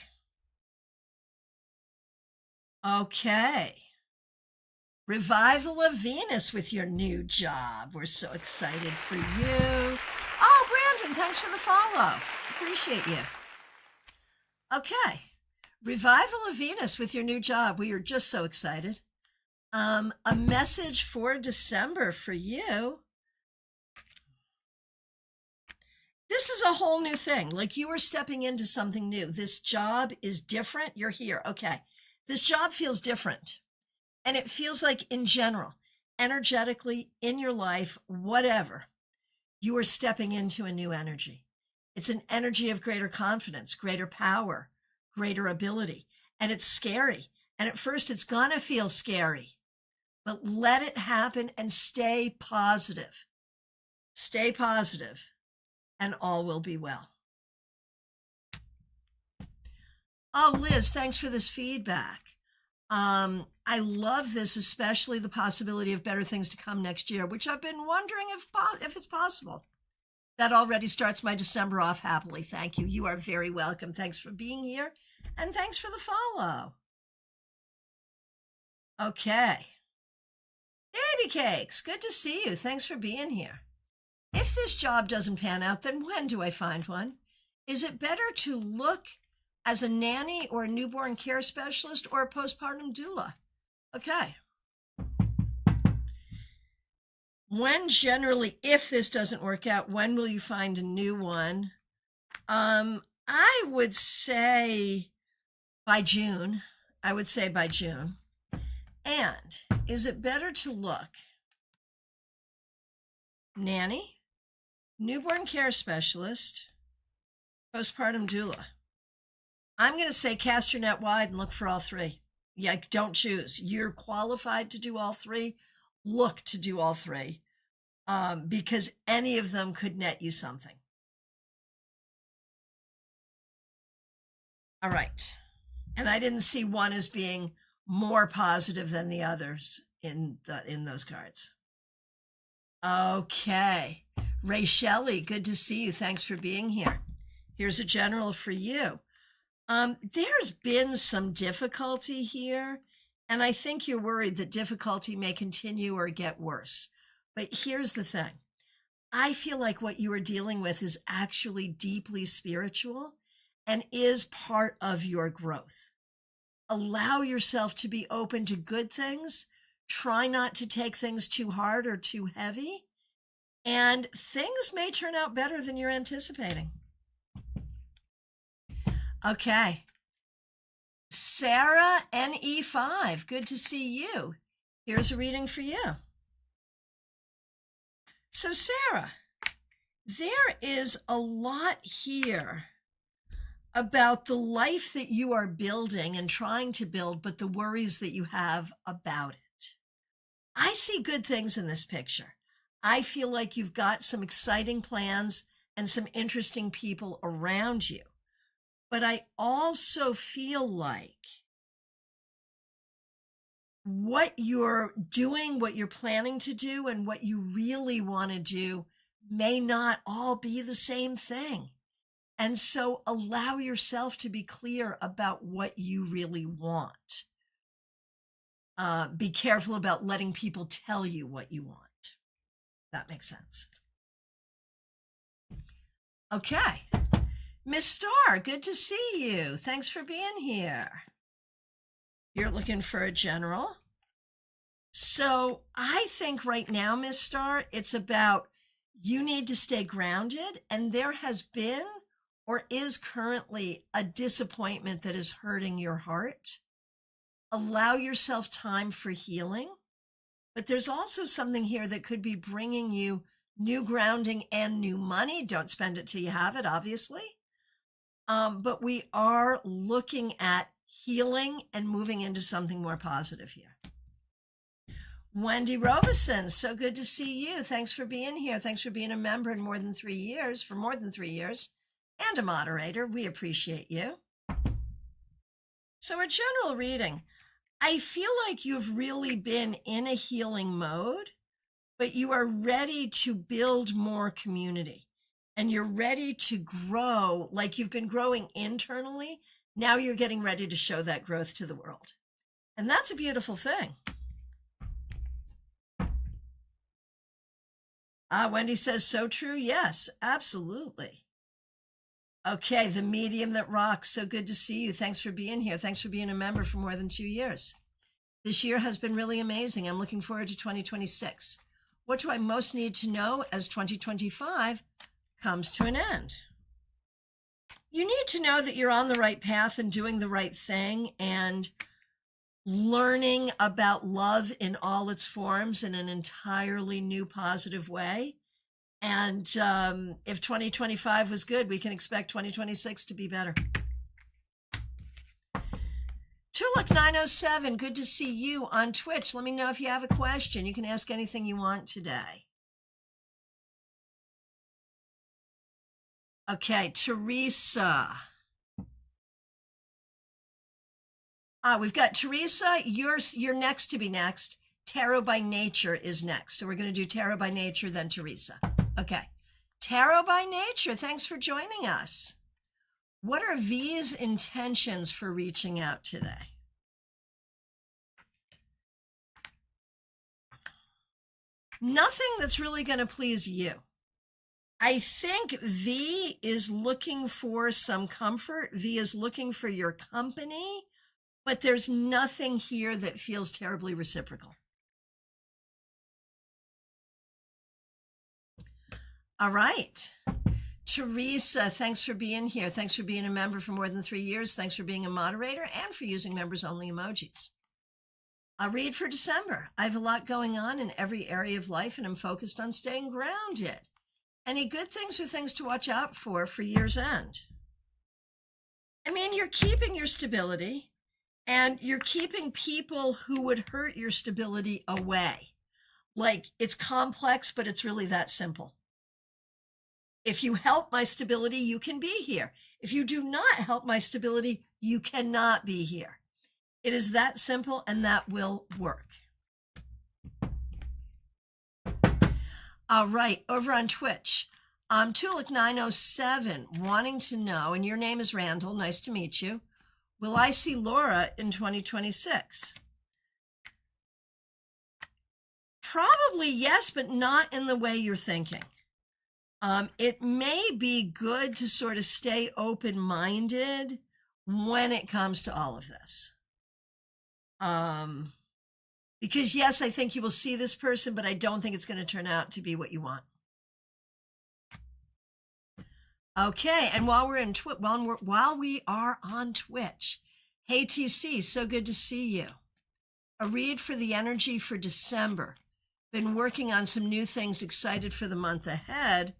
Okay. Revival of Venus with your new job. We're so excited for you. Oh, Brandon, thanks for the follow. Appreciate you. Okay. Revival of Venus with your new job. We are just so excited. A message for December for you. This is a whole new thing. Like you are stepping into something new. This job is different. You're here. Okay. This job feels different. And it feels like in general, energetically, in your life, whatever, you are stepping into a new energy. It's an energy of greater confidence, greater power, greater ability. And it's scary. And at first it's going to feel scary. But let it happen and stay positive. Stay positive, and all will be well. Oh, Liz, thanks for this feedback. I love this, especially the possibility of better things to come next year, which I've been wondering if it's possible. That already starts my December off happily. Thank you. You are very welcome. Thanks for being here, and thanks for the follow. Okay. Baby Cakes, good to see you. Thanks for being here. If this job doesn't pan out, then when do I find one? Is it better to look as a nanny or a newborn care specialist or a postpartum doula. Okay. When generally, if this doesn't work out, when will you find a new one? I would say by June. I would say by June. And is it better to look nanny, newborn care specialist, postpartum doula? I'm going to say cast your net wide and look for all three. Yeah, don't choose. You're qualified to do all three. Look to do all three, because any of them could net you something. All right. And I didn't see one as being more positive than the others in those cards. Okay. Ray Shelley, good to see you. Thanks for being here. Here's a general for you. There's been some difficulty here, and I think you're worried that difficulty may continue or get worse. But here's the thing. I feel like what you are dealing with is actually deeply spiritual and is part of your growth. Allow yourself to be open to good things. Try not to take things too hard or too heavy, and things may turn out better than you're anticipating. Okay. Sarah, NE5, good to see you. Here's a reading for you. So Sarah, there is a lot here about the life that you are building and trying to build, but the worries that you have about it. I see good things in this picture. I feel like you've got some exciting plans and some interesting people around you. But I also feel like what you're doing, what you're planning to do, and what you really want to do may not all be the same thing. And so allow yourself to be clear about what you really want. Be careful about letting people tell you what you want. That makes sense. Okay. Miss Starr, good to see you. Thanks for being here. You're looking for a general. So I think right now, Miss Starr, it's about you need to stay grounded, and there has been or is currently a disappointment that is hurting your heart. Allow yourself time for healing, but there's also something here that could be bringing you new grounding and new money. Don't spend it till you have it, obviously. But we are looking at healing and moving into something more positive here. Wendy Robeson, so good to see you. Thanks for being here. Thanks for being a member in more than 3 years, and a moderator. We appreciate you. So a general reading. I feel like you've really been in a healing mode, but you are ready to build more community. And you're ready to grow like you've been growing internally. Now you're getting ready to show that growth to the world. And that's a beautiful thing. Wendy says, so true. Yes, absolutely. Okay, the medium that rocks. So good to see you. Thanks for being here. Thanks for being a member for more than 2 years. This year has been really amazing. I'm looking forward to 2026. What do I most need to know as 2025 comes to an end? You need to know that you're on the right path and doing the right thing and learning about love in all its forms in an entirely new positive way. And if 2025 was good, we can expect 2026 to be better. Tuluk 907, good to see you on Twitch. Let me know if you have a question. You can ask anything you want today. Okay, Teresa. We've got Teresa. You're next to be next. Tarot by Nature is next. So we're going to do Tarot by Nature, then Teresa. Okay. Tarot by Nature, thanks for joining us. What are V's intentions for reaching out today? Nothing that's really going to please you. I think V is looking for some comfort. V is looking for your company, but there's nothing here that feels terribly reciprocal. All right. Teresa, thanks for being here. Thanks for being a member for more than 3 years. Thanks for being a moderator and for using members only emojis. I'll read for December. I have a lot going on in every area of life and I'm focused on staying grounded. Any good things or things to watch out for year's end? I mean, you're keeping your stability and you're keeping people who would hurt your stability away. Like, it's complex, but it's really that simple. If you help my stability, you can be here. If you do not help my stability, you cannot be here. It is that simple, and that will work. All right, over on Twitch, Tulik907 wanting to know, and your name is Randall, nice to meet you. Will I see Laura in 2026? Probably yes, but not in the way you're thinking. It may be good to sort of stay open-minded when it comes to all of this. Because yes, I think you will see this person, but I don't think it's going to turn out to be what you want. Okay, and while we are on Twitch, hey TC, so good to see you. A read for the energy for December. Been working on some new things, excited for the month ahead.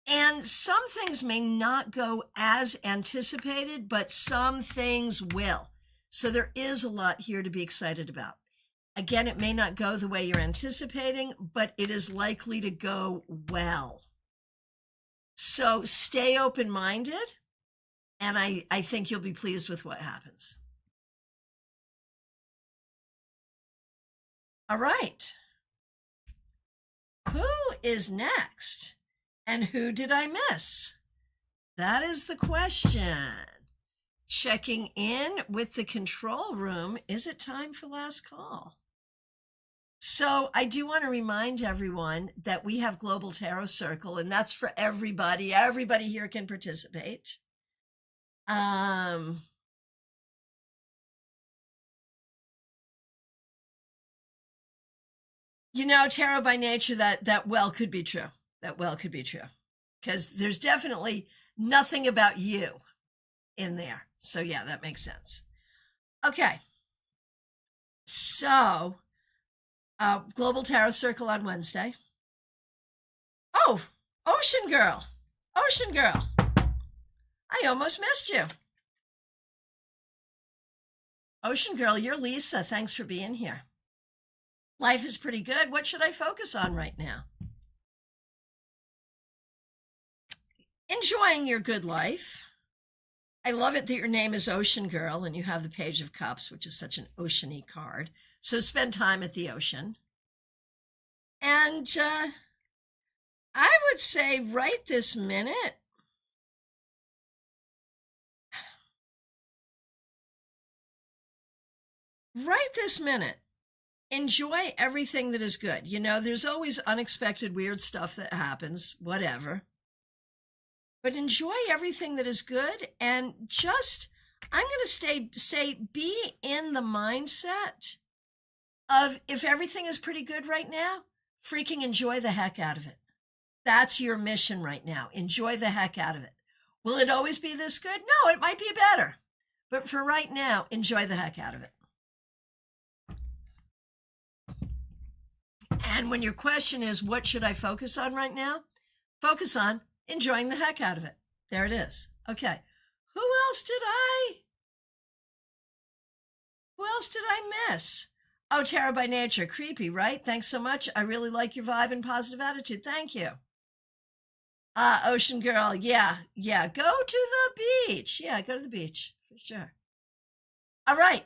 And some things may not go as anticipated, but some things will. So there is a lot here to be excited about. Again, it may not go the way you're anticipating, but it is likely to go well. So stay open-minded, and I think you'll be pleased with what happens. All right. Who is next? And who did I miss? That is the question. Checking in with the control room. Is it time for last call? So I do want to remind everyone that we have Global Tarot Circle, and that's for everybody. Everybody here can participate. You know, tarot by nature, that well could be true. That well could be true. Because there's definitely nothing about you in there. So yeah, that makes sense. Okay. So, Global Tarot Circle on Wednesday. Oh, Ocean Girl. Ocean Girl. I almost missed you. Ocean Girl, you're Lisa. Thanks for being here. Life is pretty good. What should I focus on right now? Enjoying your good life. I love it that your name is Ocean Girl and you have the Page of Cups, which is such an ocean-y card. So spend time at the ocean. And I would say right this minute, enjoy everything that is good. You know, there's always unexpected weird stuff that happens, whatever. But enjoy everything that is good and just, I'm going to say, be in the mindset of if everything is pretty good right now, freaking enjoy the heck out of it. That's your mission right now. Enjoy the heck out of it. Will it always be this good? No, it might be better. But for right now, enjoy the heck out of it. And when your question is, what should I focus on right now? Focus on enjoying the heck out of it. There it is. Okay. Who else did I miss? Oh, Tarot by Nature. Creepy, right? Thanks so much. I really like your vibe and positive attitude. Thank you. Ocean Girl. Yeah. Go to the beach. Yeah, go to the beach for sure. All right.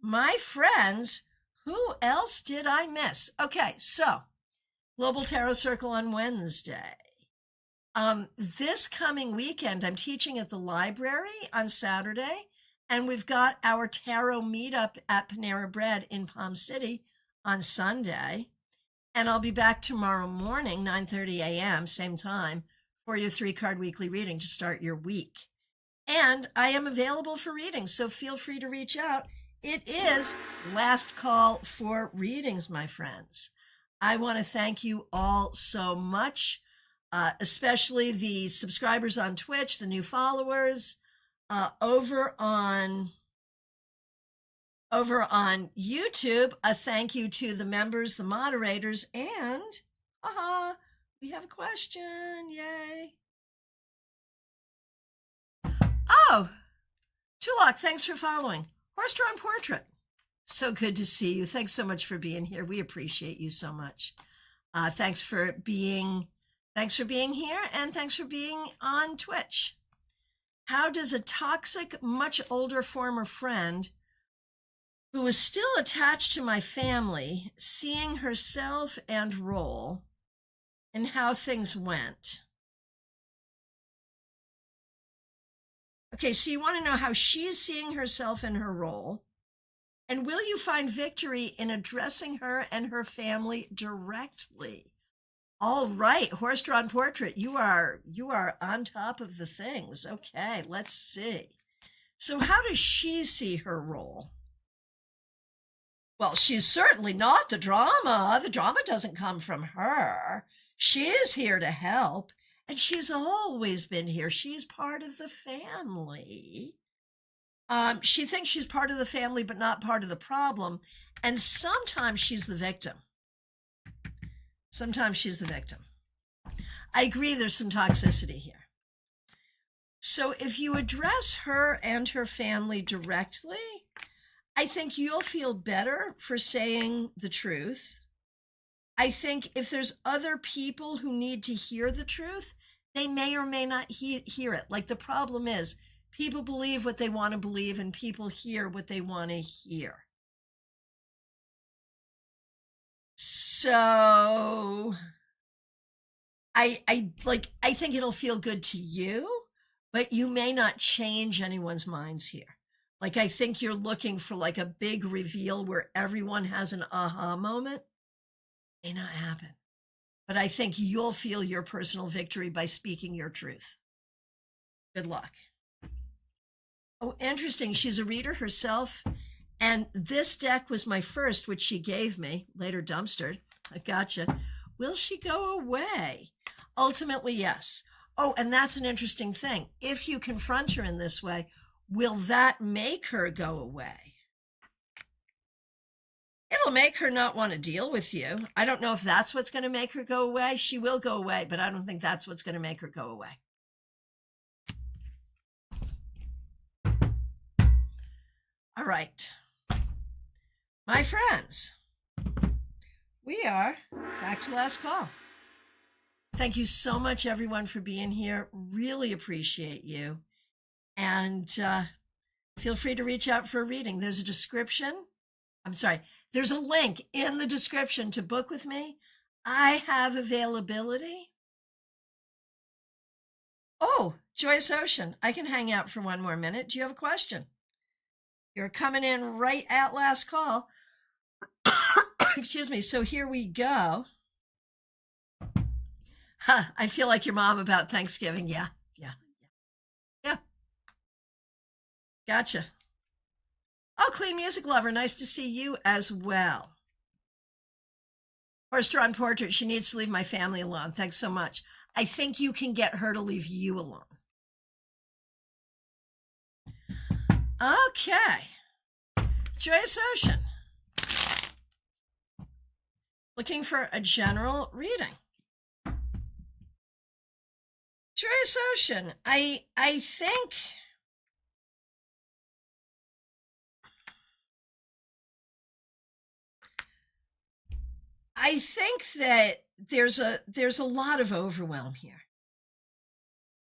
My friends, who else did I miss? Okay, so Global Tarot Circle on Wednesday. This coming weekend, I'm teaching at the library on Saturday, and we've got our tarot meetup at Panera Bread in Palm City on Sunday. And I'll be back tomorrow morning, 9:30 a.m., same time, for your 3-card weekly reading to start your week. And I am available for readings, so feel free to reach out. It is last call for readings, my friends. I want to thank you all so much, especially the subscribers on Twitch, the new followers, over on YouTube. A thank you to the members, the moderators, and we have a question. Yay. Oh, Tulak, thanks for following. Horse-drawn portrait. So good to see you. Thanks so much for being here. We appreciate you so much. Thanks for being here, and thanks for being on Twitch. How does a toxic, much older former friend who is still attached to my family, seeing herself and role and how things went? Okay, so you want to know how she's seeing herself and her role, and will you find victory in addressing her and her family directly? All right, horse-drawn portrait, you are on top of the things. Okay, let's see. So how does she see her role? Well, she's certainly not the drama. The drama doesn't come from her. She is here to help, and she's always been here. She's part of the family. She thinks she's part of the family, but not part of the problem. And sometimes she's the victim. Sometimes she's the victim. I agree there's some toxicity here. So if you address her and her family directly, I think you'll feel better for saying the truth. I think if there's other people who need to hear the truth, they may or may not hear it. Like, the problem is, people believe what they want to believe, and people hear what they want to hear. So I think it'll feel good to you, but you may not change anyone's minds here. Like, I think you're looking for like a big reveal where everyone has an aha moment. May not happen. But I think you'll feel your personal victory by speaking your truth. Good luck. Oh, interesting. She's a reader herself. And this deck was my first, which she gave me, later dumpstered. I gotcha. Will she go away? Ultimately, yes. Oh, and that's an interesting thing. If you confront her in this way, will that make her go away? It'll make her not want to deal with you. I don't know if that's what's going to make her go away. She will go away, but I don't think that's what's going to make her go away. All right. My friends, we are back to last call. Thank you so much, everyone, for being here. Really appreciate you. And feel free to reach out for a reading. There's a link in the description to book with me. I have availability. Oh, Joyous Ocean, I can hang out for one more minute. Do you have a question? You're coming in right at last call. Excuse me. So here we go. I feel like your mom about Thanksgiving. Yeah. Gotcha. Oh, Clean Music Lover, nice to see you as well. Horse-drawn portrait, she needs to leave my family alone. Thanks so much. I think you can get her to leave you alone. Okay. Joyous Ocean. Looking for a general reading. Joyous Ocean, I think... I think that there's a lot of overwhelm here.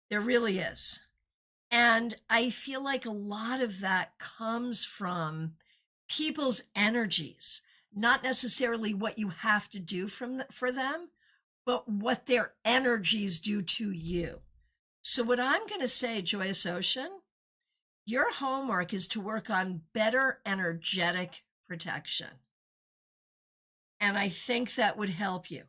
There really is. And I feel like a lot of that comes from people's energies, not necessarily what you have to do for them, but what their energies do to you. So what I'm going to say, Joyous Ocean, your homework is to work on better energetic protection. And I think that would help you,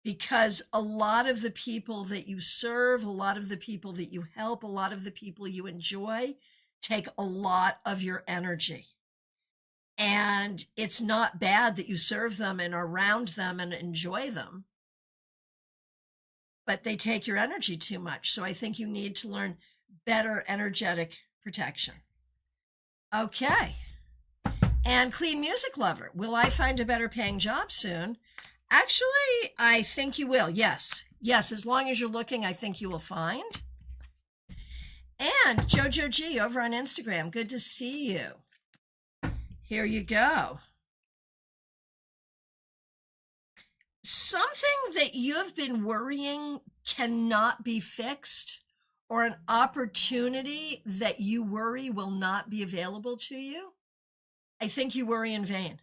because a lot of the people that you serve, a lot of the people that you help, a lot of the people you enjoy take a lot of your energy. And it's not bad that you serve them and are around them and enjoy them, but they take your energy too much. So I think you need to learn better energetic protection. Okay. And clean music lover, will I find a better paying job soon? Actually, I think you will. Yes. Yes, as long as you're looking, I think you will find. And Jojo G over on Instagram, good to see you. Here you go. Something that you have been worrying cannot be fixed, or an opportunity that you worry will not be available to you. I think you worry in vain.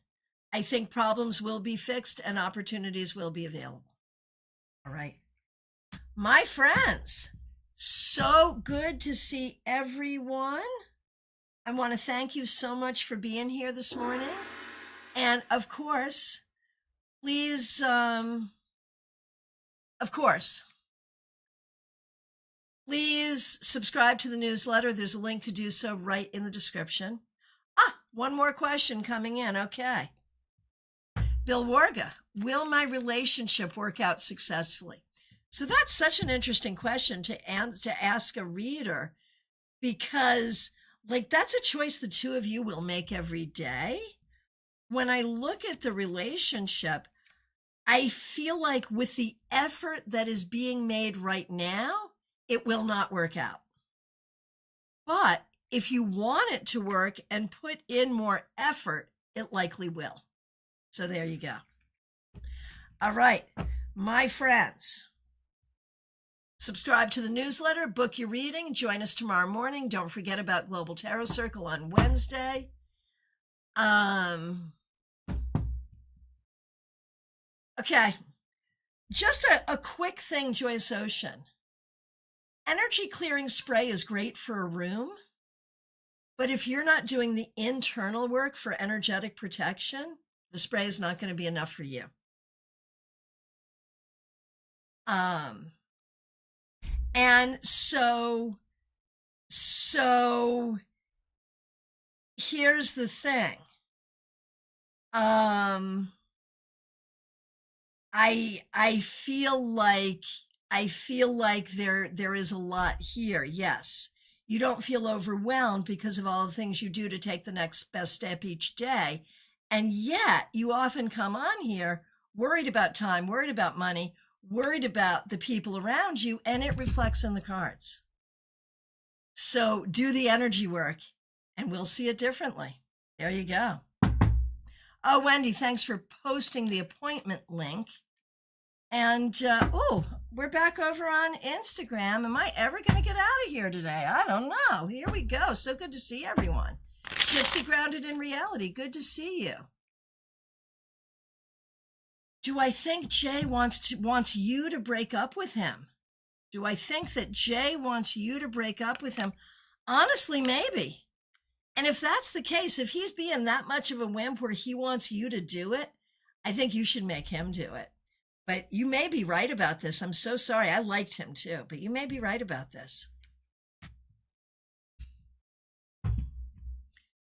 I think problems will be fixed and opportunities will be available. All right. My friends, so good to see everyone. I want to thank you so much for being here this morning. And of course, please, please subscribe to the newsletter. There's a link to do so right in the description. One more question coming in. Okay. Bill Warga, will my relationship work out successfully? So that's such an interesting question to ask a reader, because that's a choice the two of you will make every day. When I look at the relationship, I feel like with the effort that is being made right now, it will not work out. But if you want it to work and put in more effort, it likely will. So there you go. All right, my friends, subscribe to the newsletter, book your reading, join us tomorrow morning. Don't forget about Global Tarot Circle on Wednesday. Okay, just a quick thing, Joyce Ocean. Energy clearing spray is great for a room, but if you're not doing the internal work for energetic protection, the spray is not going to be enough for you. And so here's the thing. I feel like there is a lot here. Yes. You don't feel overwhelmed because of all the things you do to take the next best step each day. And yet you often come on here worried about time, worried about money, worried about the people around you, and it reflects in the cards. So do the energy work and we'll see it differently. There you go. Oh, Wendy, thanks for posting the appointment link. And, we're back over on Instagram. Am I ever going to get out of here today? I don't know. Here we go. So good to see everyone. Gypsy Grounded in Reality, good to see you. Do I think Jay wants you to break up with him? Do I think that Jay wants you to break up with him? Honestly, maybe. And if that's the case, if he's being that much of a wimp where he wants you to do it, I think you should make him do it. But you may be right about this. I'm so sorry. I liked him too, but you may be right about this.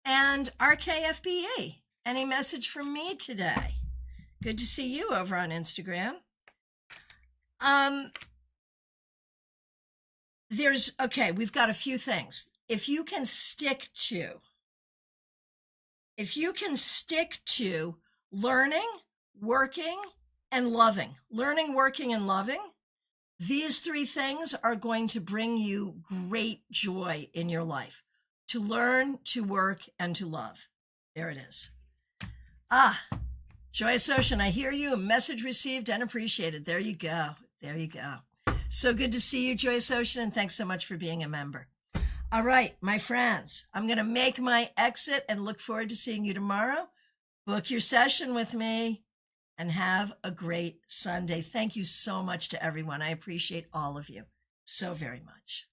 And RKFBE, any message from me today? Good to see you over on Instagram. We've got a few things. If you can stick to learning, working, and loving, these three things are going to bring you great joy in your life. To learn, to work, and to love. There it is. Joyous Ocean, I hear you. A message received and appreciated. There you go. There you go. So good to see you, Joyous Ocean, and thanks so much for being a member. All right, my friends, I'm going to make my exit and look forward to seeing you tomorrow. Book your session with me and have a great Sunday. Thank you so much to everyone. I appreciate all of you so very much.